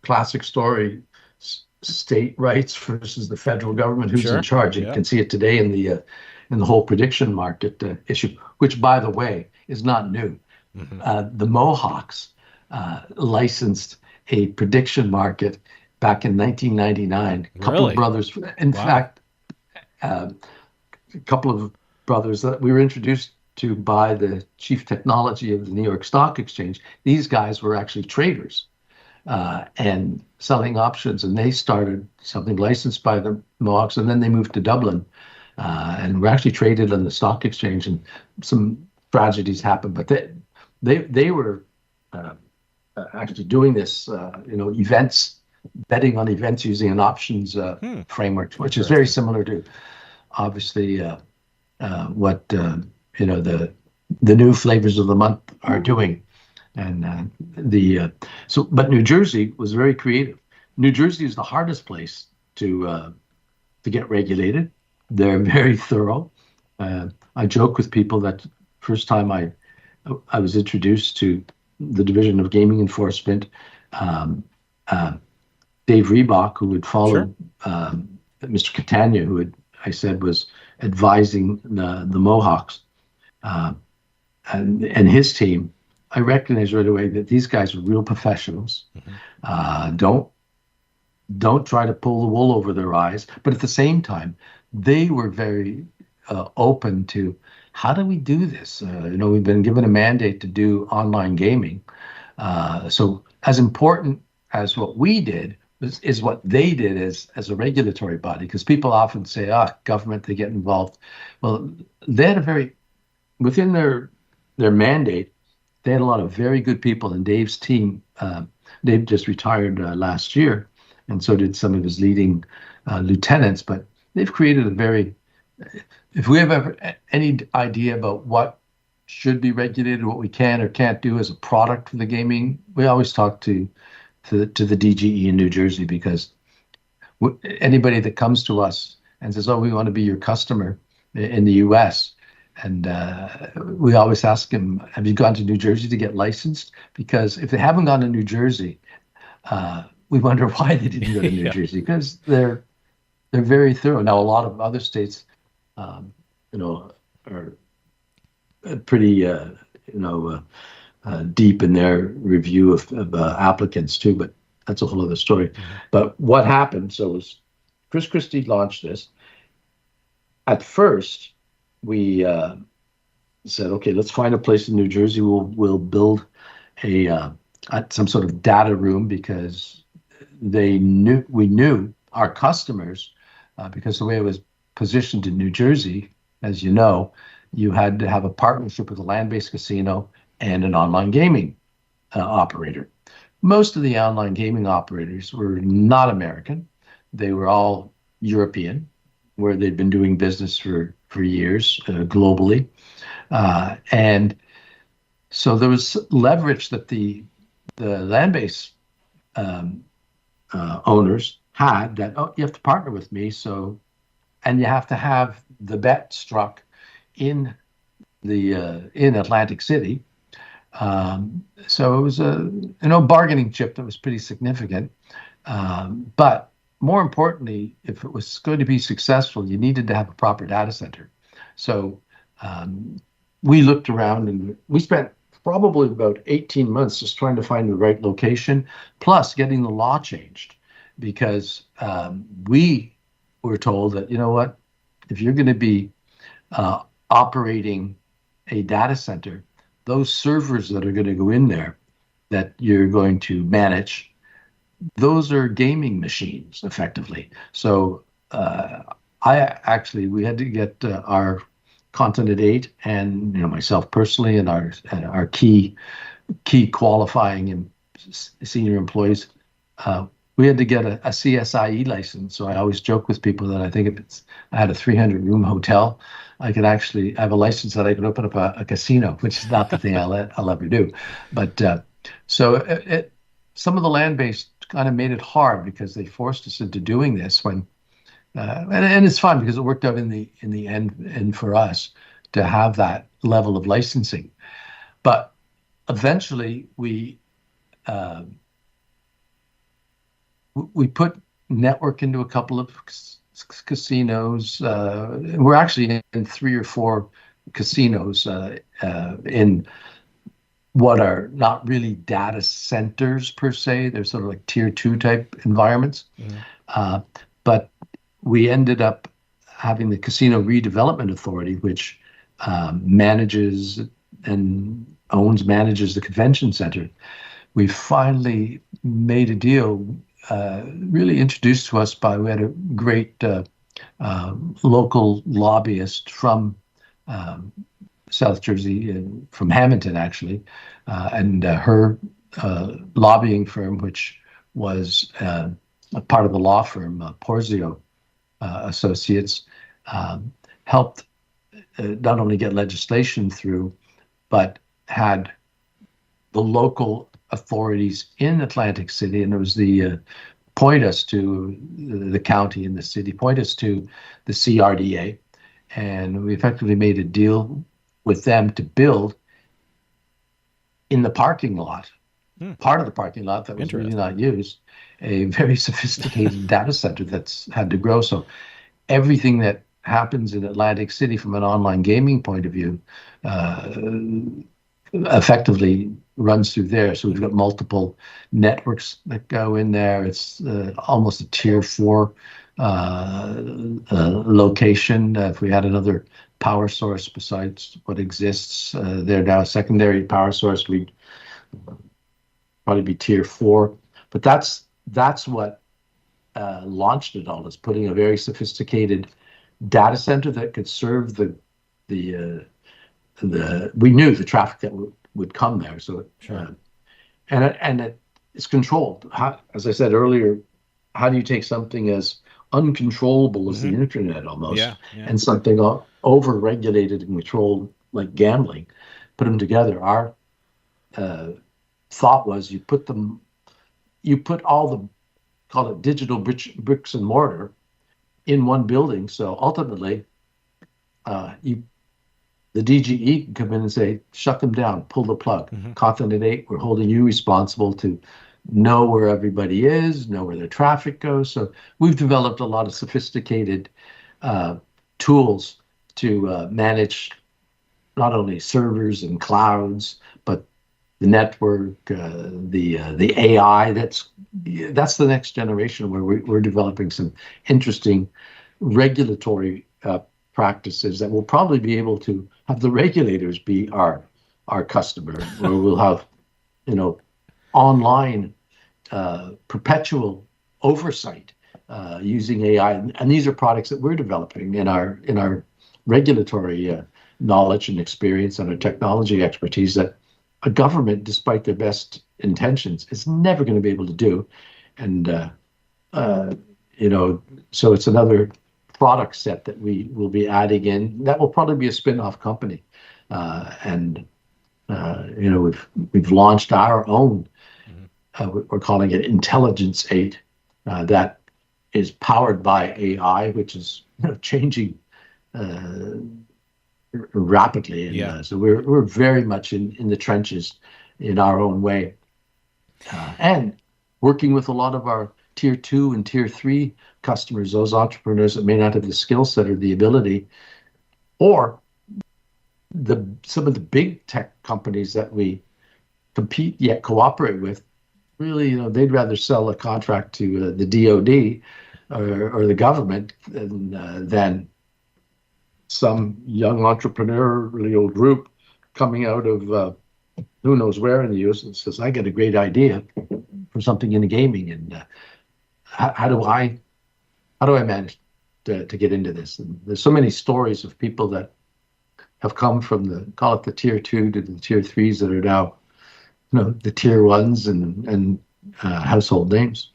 classic story. State rights versus the federal government, who's in charge. You can see it today in the whole prediction market issue, which, by the way, is not new. The Mohawks licensed a prediction market back in 1999. A couple of brothers, in fact, a couple of brothers that we were introduced to by the chief technology of the New York Stock Exchange. These guys were actually traders. And selling options, and they started something licensed by the Mohawks, and then they moved to Dublin, and were actually traded on the stock exchange. And some tragedies happened, but they were actually doing this, events, betting on events using an options framework, which is very similar to, obviously, what the new flavors of the month are doing. And but New Jersey was very creative. New Jersey is the hardest place to get regulated. They're very thorough. I joke with people that first time I was introduced to the Division of Gaming Enforcement, Dave Reebok, who had followed Mr. Catania, I said was advising the Mohawks, and his team. I recognized right away that these guys are real professionals. Don't try to pull the wool over their eyes. But at the same time, they were very open to, how do we do this? We've been given a mandate to do online gaming. So as important as what we did is what they did as a regulatory body, because people often say, government, they get involved. Well, they had within their mandate, they had a lot of very good people, and Dave's team. Dave just retired last year, and so did some of his leading lieutenants. But they've created if we have ever any idea about what should be regulated, what we can or can't do as a product for the gaming, we always talk to the DGE in New Jersey, because anybody that comes to us and says, "Oh, we want to be your customer in the U.S." And we always ask them, "Have you gone to New Jersey to get licensed?" Because if they haven't gone to New Jersey, we wonder why they didn't go to New Jersey, because they're very thorough. Now, a lot of other states, are pretty, deep in their review of applicants too. But that's a whole other story. But what happened? So Chris Christie launched this. at first, we said, okay, let's find a place in New Jersey. We'll build some sort of data room, because we knew our customers, because the way it was positioned in New Jersey, as you know, you had to have a partnership with a land-based casino and an online gaming operator. Most of the online gaming operators were not American. They were all European, where they'd been doing business for years globally. And so there was leverage that the land-based owners had, that, oh, you have to partner with me, and you have to have the bet struck in Atlantic City. So it was a bargaining chip that was pretty significant. But more importantly, if it was going to be successful, you needed to have a proper data center. So we looked around, and we spent probably about 18 months just trying to find the right location, plus getting the law changed, because we were told that, you know what, if you're going to be operating a data center, those servers that are going to go in there that you're going to manage, those are gaming machines, effectively. So we had to get our Continent 8, and myself personally, and our key qualifying and senior employees, we had to get a CSIE license. So I always joke with people that I think if I had a 300-room hotel, I have a license that I could open up a casino, which is not the thing I'll ever do. But so some of the land-based kind of made it hard, because they forced us into doing this when, and it's fun because it worked out in the end, and for us to have that level of licensing. But eventually we put network into a couple of casinos. We're actually in 3 or 4 casinos in what are not really data centers per se. They're sort of like tier 2 type environments. Mm-hmm. But we ended up having the Casino Redevelopment Authority, which manages the convention center. We finally made a deal, really introduced to us we had a great local lobbyist from South Jersey, from Hamilton actually, and her lobbying firm, which was a part of the law firm Porzio Associates, helped not only get legislation through, but had the local authorities in Atlantic City, and it was point us to the county and the city, point us to the CRDA, and we effectively made a deal with them to build in the parking lot, part of the parking lot that was really not used, a very sophisticated data center that's had to grow. So everything that happens in Atlantic City from an online gaming point of view effectively runs through there. So we've got multiple networks that go in there. It's almost a tier 4 location. If we had another power source besides what exists there now, a secondary power source, we'd probably be tier 4. But that's what launched it all, is putting a very sophisticated data center that could serve we knew the traffic that would come there. So sure. And it's controlled. As I said earlier, how do you take something as uncontrollable as the internet almost, and something over-regulated and controlled like gambling, put them together? Our thought was you put all the, call it digital bricks and mortar, in one building. So ultimately, the DGE can come in and say, shut them down, pull the plug. Continent 8, we're holding you responsible to know where everybody is, know where their traffic goes. So we've developed a lot of sophisticated tools to manage not only servers and clouds, but the network, the AI. That's the next generation, where we're developing some interesting regulatory practices that will probably be able to have the regulators be our customer, where we'll have, online perpetual oversight using AI. And these are products that we're developing in our regulatory knowledge and experience and our technology expertise that a government, despite their best intentions, is never going to be able to do. And so it's another product set that we will be adding in. That will probably be a spin-off company, and we've launched our own. We're calling it Intelligence 8. That is powered by AI, which is changing rapidly. And so we're very much in the trenches in our own way, and working with a lot of our tier 2 and tier 3 customers, those entrepreneurs that may not have the skill set or the ability, or some of the big tech companies that we compete yet cooperate with. Really, they'd rather sell a contract to the DoD or the government than some young entrepreneurial group coming out of who knows where in the U.S. and says, "I got a great idea for something in the gaming, and how do I manage to get into this?" And there's so many stories of people that have come from call it the tier 2 to the tier 3s that are now, the tier 1s and household names.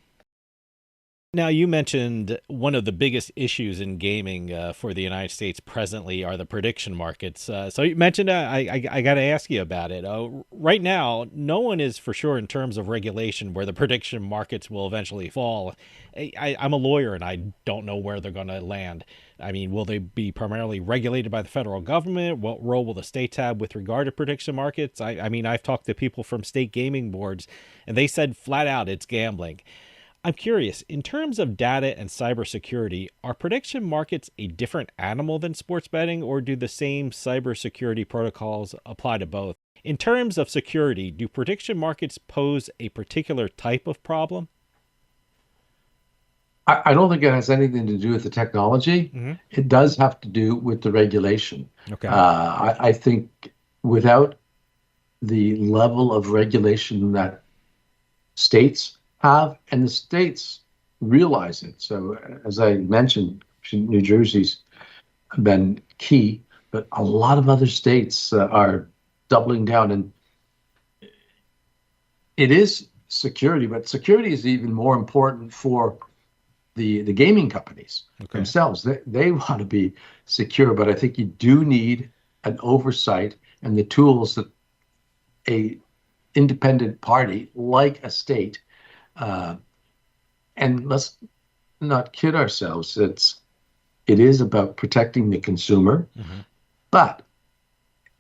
Now, you mentioned one of the biggest issues in gaming for the United States presently are the prediction markets. So you mentioned, I got to ask you about it. Right now, no one is for sure in terms of regulation where the prediction markets will eventually fall. I'm a lawyer and I don't know where they're going to land. I mean, will they be primarily regulated by the federal government? What role will the states have with regard to prediction markets? I mean, I've talked to people from state gaming boards and they said flat out it's gambling. I'm curious, in terms of data and cybersecurity, are prediction markets a different animal than sports betting, or do the same cybersecurity protocols apply to both? In terms of security, do prediction markets pose a particular type of problem? I don't think it has anything to do with the technology. Mm-hmm. It does have to do with the regulation. Okay. I think without the level of regulation that states have, and the states realize it. So as I mentioned, New Jersey's been key, but a lot of other states are doubling down. And it is security, but security is even more important for the gaming companies themselves. They want to be secure, but I think you do need an oversight and the tools that a independent party like a state, and let's not kid ourselves, it is about protecting the consumer, mm-hmm. but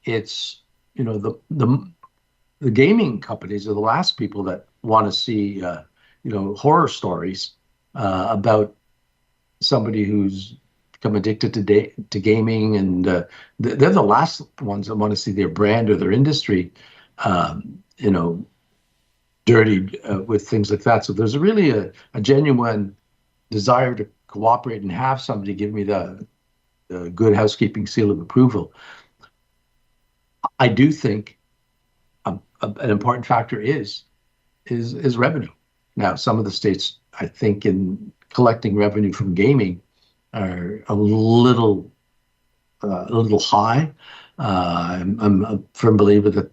it's, the gaming companies are the last people that want to see horror stories about somebody who's become addicted to gaming, and they're the last ones that want to see their brand or their industry dirtied with things like that. So there's really a genuine desire to cooperate and have somebody give me the good housekeeping seal of approval. I do think an important factor is revenue. Now, some of the states, I think, in collecting revenue from gaming are a little high. I'm a firm believer that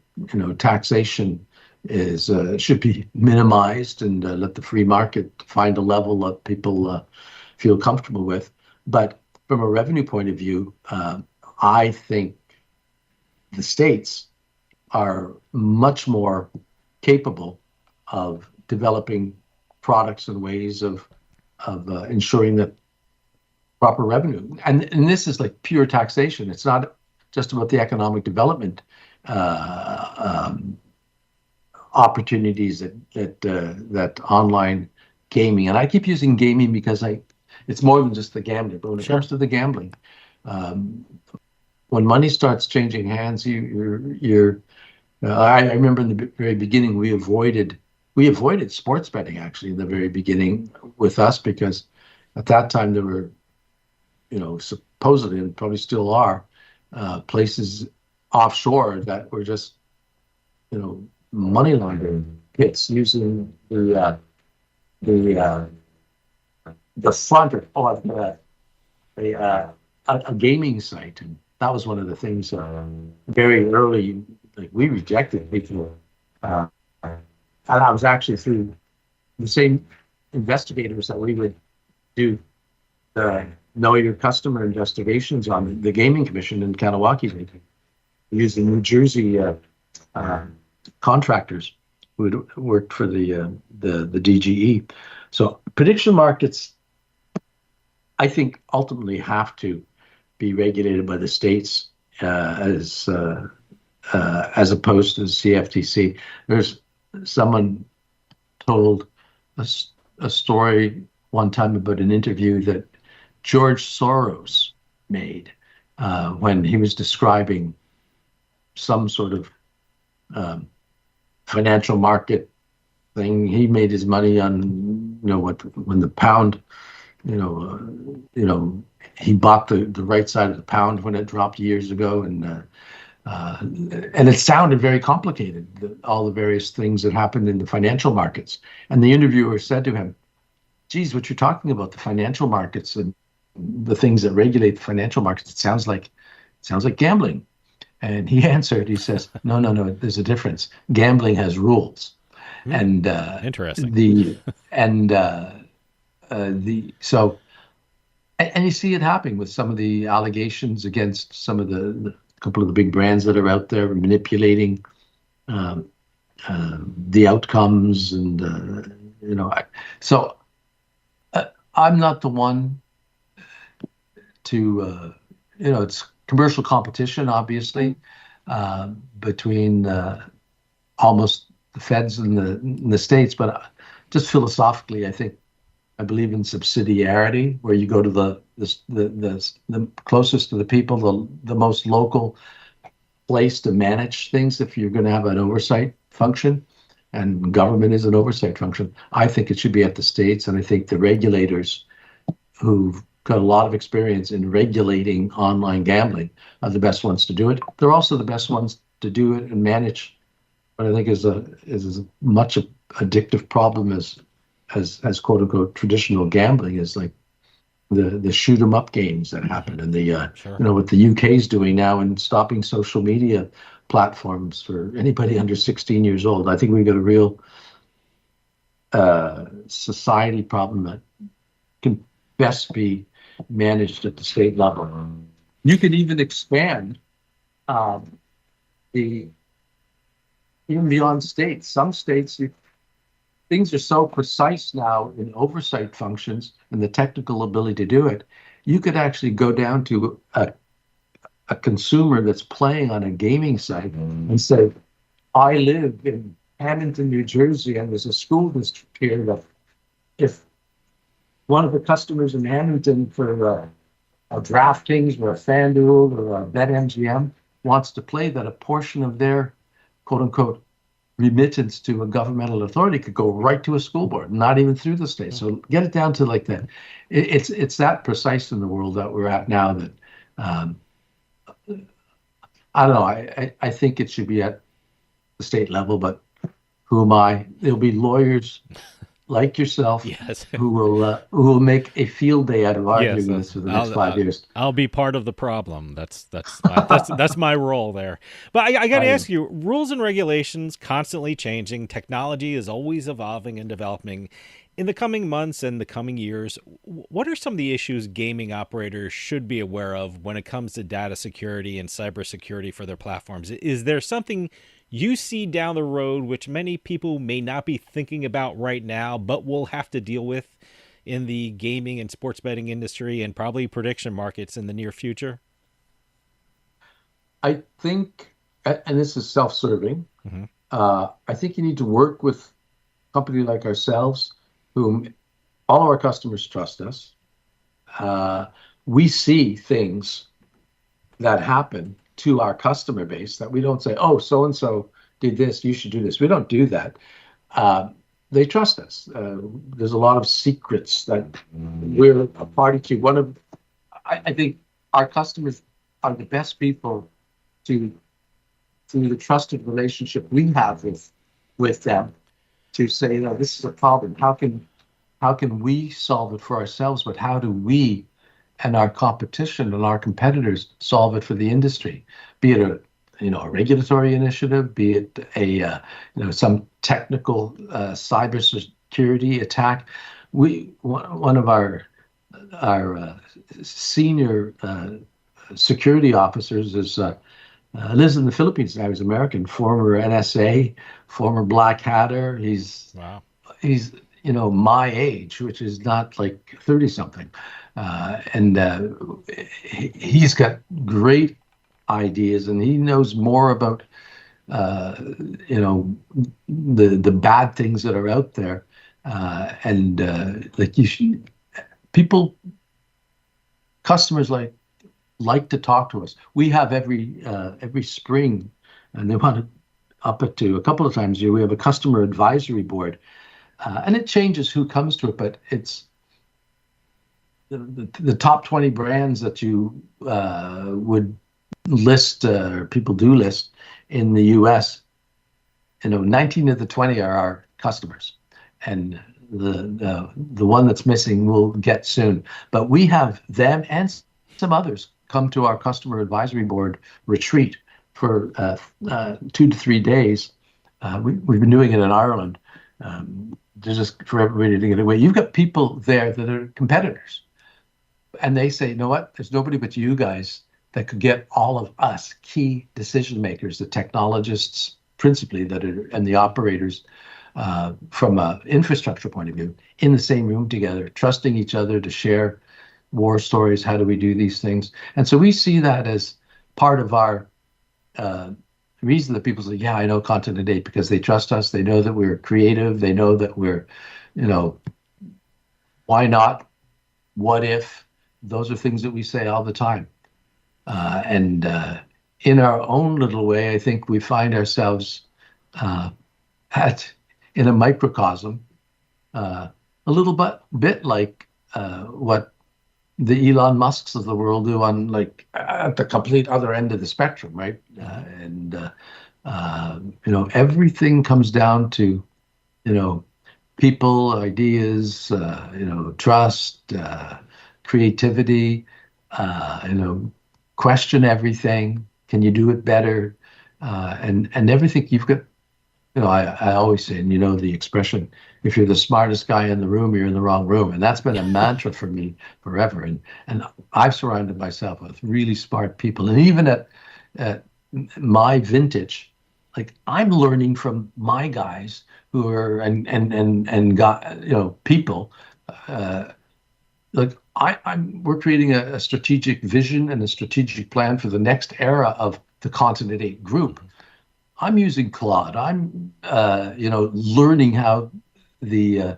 taxation should be minimized and let the free market find a level that people feel comfortable with. But from a revenue point of view, I think the states are much more capable of developing products and ways of ensuring that proper revenue. And this is like pure taxation. It's not just about the economic development opportunities that online gaming, and I keep using gaming because it's more than just the gambling. But when it comes to the gambling, when money starts changing hands, I remember in the very beginning we avoided sports betting actually in the very beginning with us, because at that time there were supposedly, and probably still are, places offshore that were just, money laundering hits using the front of a gaming site, and that was one of the things very early. Like, we rejected people, and I was actually through the same investigators that we would do the know your customer investigations on the gaming commission in Kanawaki, using New Jersey contractors who had worked for the DGE. So prediction markets, I think, ultimately have to be regulated by the states as opposed to the CFTC. There's someone told a story one time about an interview that George Soros made when he was describing some sort of financial market thing. He made his money on, when the pound, he bought the right side of the pound when it dropped years ago, and it sounded very complicated, all the various things that happened in the financial markets. And the interviewer said to him, "Geez, what you're talking about, the financial markets and the things that regulate the financial markets, it sounds like gambling." And he answered, he says, no, there's a difference. Gambling has rules. And interesting. So you see it happening with some of the allegations against some of the couple of the big brands that are out there manipulating the outcomes, and I'm not the one to it's commercial competition, obviously, between almost the feds and the states, but just philosophically, I believe in subsidiarity, where you go to the closest to the people, the most local place to manage things. If you're going to have an oversight function, and government is an oversight function, I think it should be at the states, and I think the regulators who've got a lot of experience in regulating online gambling are the best ones to do it. They're also the best ones to do it and manage what I think is as much an addictive problem as quote unquote traditional gambling, is like the shoot 'em up games that happen, and Sure. What the UK's doing now and stopping social media platforms for anybody under 16 years old. I think we've got a real society problem that can best be managed at the state level. You can even expand even beyond states. Some states, things are so precise now in oversight functions and the technical ability to do it. You could actually go down to a consumer that's playing on a gaming site and say, "I live in Hamilton, New Jersey, and there's a school district here that if one of the customers in Hamilton for a DraftKings or a FanDuel or a BetMGM wants to play, that a portion of their quote-unquote remittance to a governmental authority could go right to a school board, not even through the state." So get it down to like that. It's that precise in the world that we're at now that I don't know. I think it should be at the state level, but who am I? There'll be lawyers like yourself, yes, who will make a field day out of arguing this for the next 5 years. I'll be part of the problem. That's my role there. But I got to ask you, rules and regulations constantly changing. Technology is always evolving and developing. In the coming months and the coming years, what are some of the issues gaming operators should be aware of when it comes to data security and cybersecurity for their platforms? Is there something you see down the road which many people may not be thinking about right now, but will have to deal with in the gaming and sports betting industry and probably prediction markets in the near future? I think, and this is self-serving, I think you need to work with a company like ourselves, whom all of our customers trust us. We see things that happen to our customer base that we don't say, "Oh, so-and-so did this, you should do this." We don't do that. They trust us. There's a lot of secrets that we're a party to. I think our customers are the best people to, through the trusted relationship we have with them, to say, this is a problem. How can we solve it for ourselves? But how do we and our competition and our competitors solve it for the industry? Be it a regulatory initiative, be it some technical cybersecurity attack. One of our senior security officers lives in the Philippines now. He's American, former NSA, former Black Hatter. He's my age, which is not like 30 something, and he's got great ideas, and he knows more about the bad things that are out there, like customers like to talk to us. We have every spring, and they want to up it to a couple of times a year. We have a customer advisory board, and it changes who comes to it, but it's the top 20 brands that you would list, or people do list in the U.S. 19 of the 20 are our customers, and the one that's missing we'll get soon. But we have them and some others come to our customer advisory board retreat for 2 to 3 days. We've been doing it in Ireland, just for everybody to get away. You've got people there that are competitors, and they say, you know what? There's nobody but you guys that could get all of us key decision makers, the technologists principally and the operators, from an infrastructure point of view, in the same room together, trusting each other to share war stories. How do we do these things? And so we see that as part of our reason that people say, yeah, I know Continent 8, because they trust us. They know that we're creative. They know that we're, why not? What if? Those are things that we say all the time. And in our own little way, I think we find ourselves in a microcosm, a little bit like what the Elon Musks of the world do on at the complete other end of the spectrum, right? Everything comes down to, people, ideas, trust, creativity, question everything. Can you do it better? And everything you've got. I always say, and the expression, if you're the smartest guy in the room, you're in the wrong room. And that's been a mantra for me forever. And I've surrounded myself with really smart people. And even at my vintage, I'm learning from my guys who are and got people. We're creating a strategic vision and a strategic plan for the next era of the Continent 8 group. I'm using Claude. I'm, learning how the,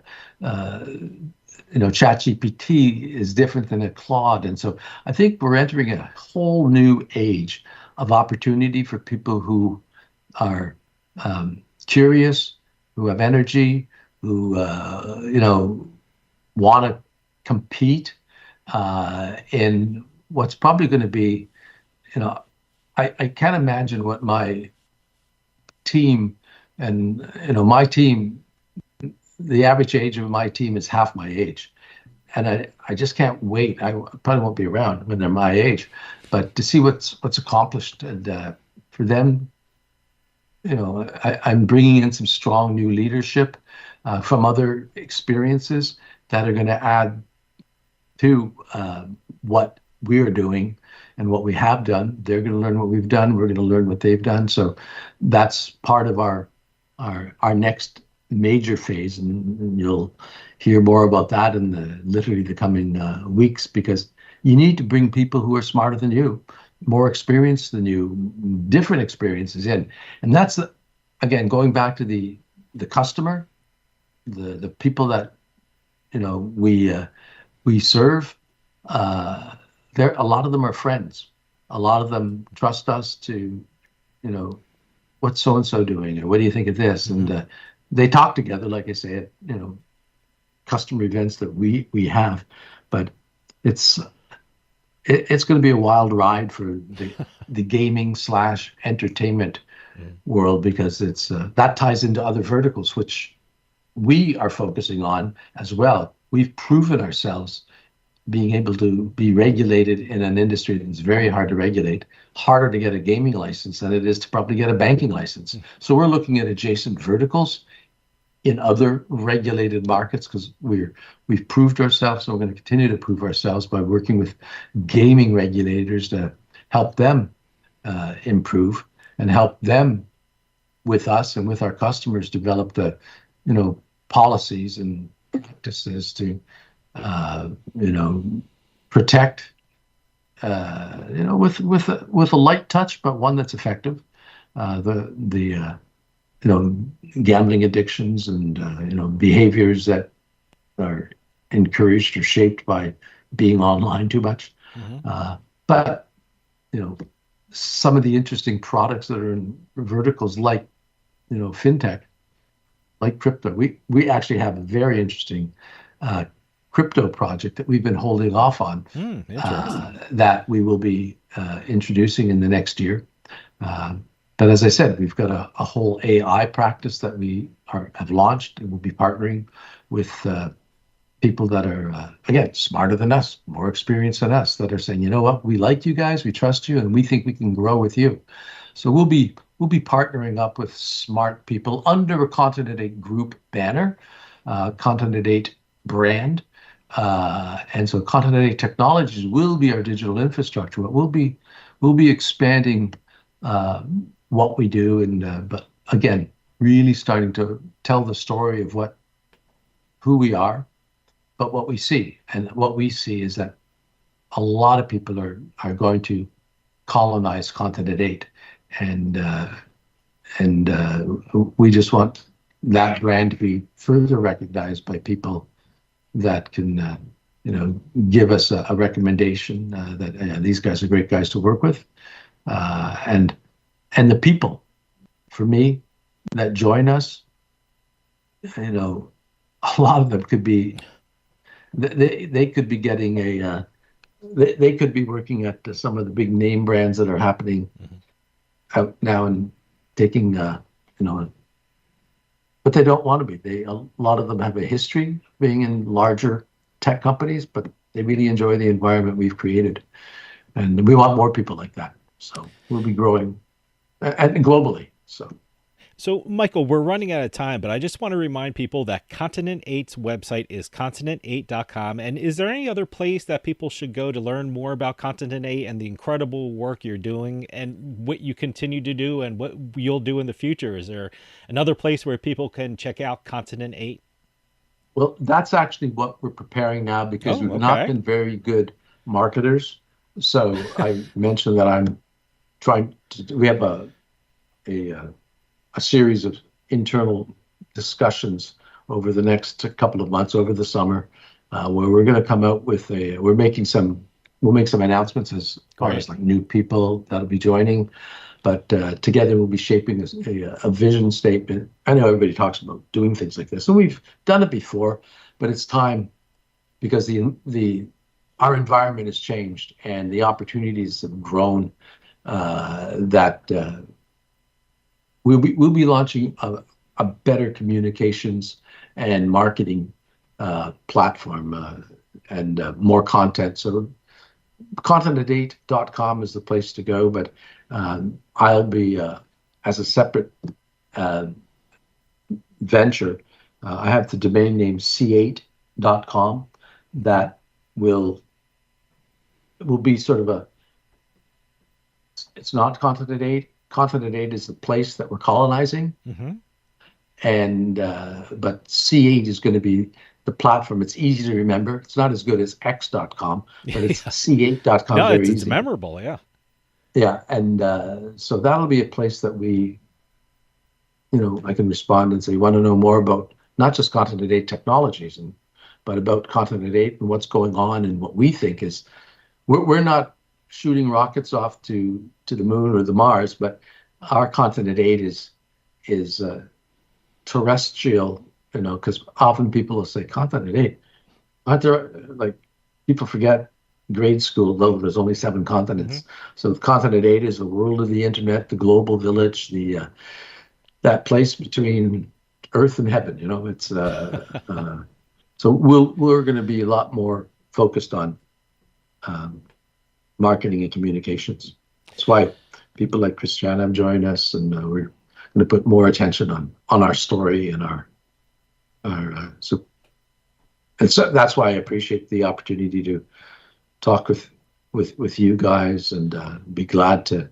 ChatGPT is different than a Claude. And so I think we're entering a whole new age of opportunity for people who are curious, who have energy, who, want to compete in what's probably going to be, I can't imagine what my team and my team, the average age of my team is half my age, and I just can't wait. I probably won't be around when they're my age, but to see what's accomplished, and for them, I'm bringing in some strong new leadership from other experiences that are going to add to what we're doing and what we have done. They're going to learn what we've done. We're going to learn what they've done. So that's part of our next major phase, and you'll hear more about that in literally the coming weeks, because you need to bring people who are smarter than you, more experienced than you, different experiences in. And that's, again, going back to the customer, the people that we serve. A lot of them are friends. A lot of them trust us to, what's so-and-so doing, or what do you think of this? Mm-hmm. And they talk together, like I say, at customer events that we have. But it's it's going to be a wild ride for the gaming / entertainment world, because it's that ties into other verticals, which we are focusing on as well. We've proven ourselves being able to be regulated in an industry that's very hard to regulate, harder to get a gaming license than it is to probably get a banking license. So we're looking at adjacent verticals in other regulated markets, because we've proved ourselves, and we're going to continue to prove ourselves by working with gaming regulators to help them improve, and help them with us and with our customers develop the policies and practices to protect with a light touch, but one that's effective, the gambling addictions and behaviors that are encouraged or shaped by being online too much. But some of the interesting products that are in verticals like fintech, like crypto. We actually have a very interesting crypto project that we've been holding off on, that we will be introducing in the next year. But as I said, we've got a whole AI practice that we have launched, and we'll be partnering with people that are, again, smarter than us, more experienced than us, that are saying, you know what, we like you guys, we trust you, and we think we can grow with you. So we'll be partnering up with smart people under a Continent 8 group banner, Continent 8 brand. And so Continent 8 Technologies will be our digital infrastructure, but we'll be expanding what we do, and but again, really starting to tell the story of who we are, but what we see. And what we see is that a lot of people are going to colonize Continent 8, and we just want that brand to be further recognized by people that can give us a recommendation that these guys are great guys to work with, and the people, for me, that join us, a lot of them could be, they could be getting they could be working at some of the big name brands that are happening out now and taking, but they don't want to be. A lot of them have a history being in larger tech companies, but they really enjoy the environment we've created. And we want more people like that. So we'll be growing, and globally. So, Michael, we're running out of time, but I just want to remind people that Continent 8's website is continent8.com. And is there any other place that people should go to learn more about Continent 8 and the incredible work you're doing and what you continue to do and what you'll do in the future? Is there another place where people can check out Continent 8? Well, that's actually what we're preparing now, because we've not been very good marketers. So I mentioned that I'm trying to, we have a series of internal discussions over the next couple of months, over the summer, where we're going to come out with we'll make some announcements as far as like new people that'll be joining, but together we'll be shaping a vision statement. I know everybody talks about doing things like this, and we've done it before, but it's time, because our environment has changed and the opportunities have grown, that we'll be launching a better communications and marketing platform, and more content. So continent8.com is the place to go, but I'll be, as a separate venture, I have the domain name c8.com that will be sort of it's not Continent 8. Continent 8 is the place that we're colonizing. And but C8 is going to be the platform. It's easy to remember. It's not as good as x.com, but it's c8.com. No, it's memorable, yeah. Yeah, and so that'll be a place that we, I can respond and say, you want to know more about not just Continent 8 technologies, but about Continent 8 and what's going on, and what we think is, we're not shooting rockets off to the moon or the Mars, but our Continent 8 is terrestrial, because often people will say, Continent 8, aren't there, like, people forget grade school, though there's only 7 continents. So continent 8 is the world of the internet, the global village, the that place between earth and heaven. It's so we're going to be a lot more focused on marketing and communications. That's why people like Christiana have joined us, and we're going to put more attention on our story and our so. And so that's why I appreciate the opportunity to talk with you guys, and be glad to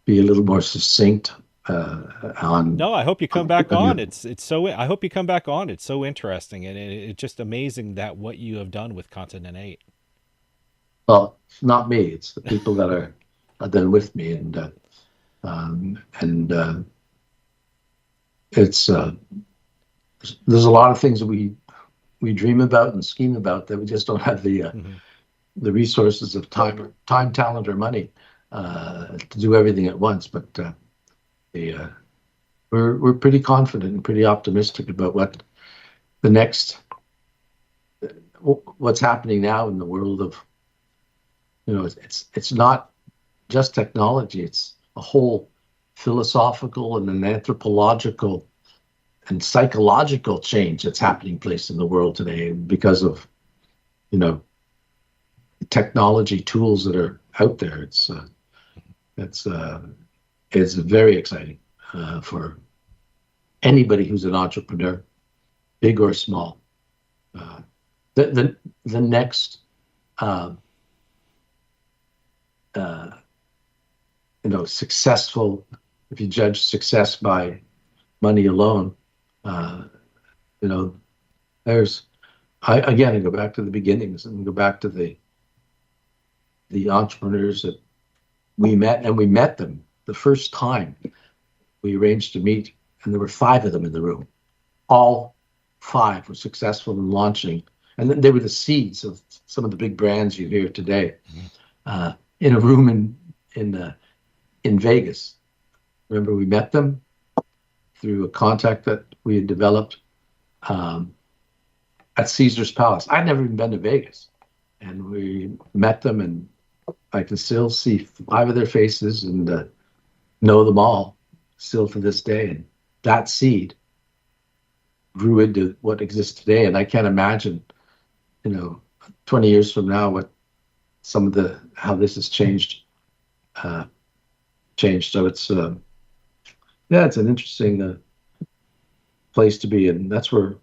be a little more succinct on. No, I hope you come back on. It's so. I hope you come back on. It's so interesting, and it's just amazing that what you have done with Continent 8. Well, it's not me. It's the people that are with me, and it's there's a lot of things that we dream about and scheme about that we just don't have the resources of time, talent, or money to do everything at once. But we're pretty confident and pretty optimistic about what's happening now in the world of, it's not just technology. It's a whole philosophical and an anthropological and psychological change that's happening place in the world today because of, technology tools that are out there. It's very exciting for anybody who's an entrepreneur, big or small. The next successful, if you judge success by money alone, I go back to the beginnings and go back to the entrepreneurs that we met, and we met them the first time we arranged to meet, and there were 5 of them in the room. All 5 were successful in launching, and then they were the seeds of some of the big brands you hear today. In a room in Vegas. Remember, we met them through a contact that we had developed at Caesar's Palace. I'd never even been to Vegas, and we met them, and I can still see 5 of their faces and know them all still to this day. And that seed grew into what exists today. And I can't imagine, 20 years from now, what how this has changed. So it's it's an interesting place to be, and that's where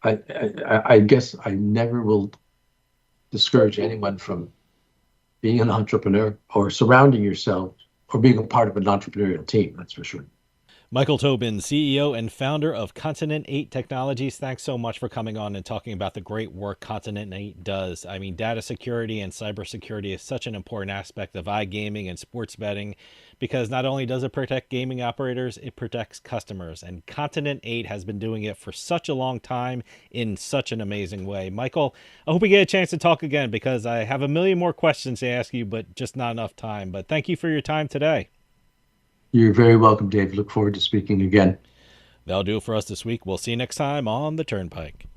I guess I never will discourage anyone from being an entrepreneur or surrounding yourself or being a part of an entrepreneurial team. That's for sure. Michael Tobin, CEO and founder of Continent 8 Technologies. Thanks so much for coming on and talking about the great work Continent 8 does. I mean, data security and cybersecurity is such an important aspect of iGaming and sports betting, because not only does it protect gaming operators, it protects customers. And Continent 8 has been doing it for such a long time in such an amazing way. Michael, I hope we get a chance to talk again, because I have a million more questions to ask you, but just not enough time. But thank you for your time today. You're very welcome, Dave. Look forward to speaking again. That'll do it for us this week. We'll see you next time on the Turnpike.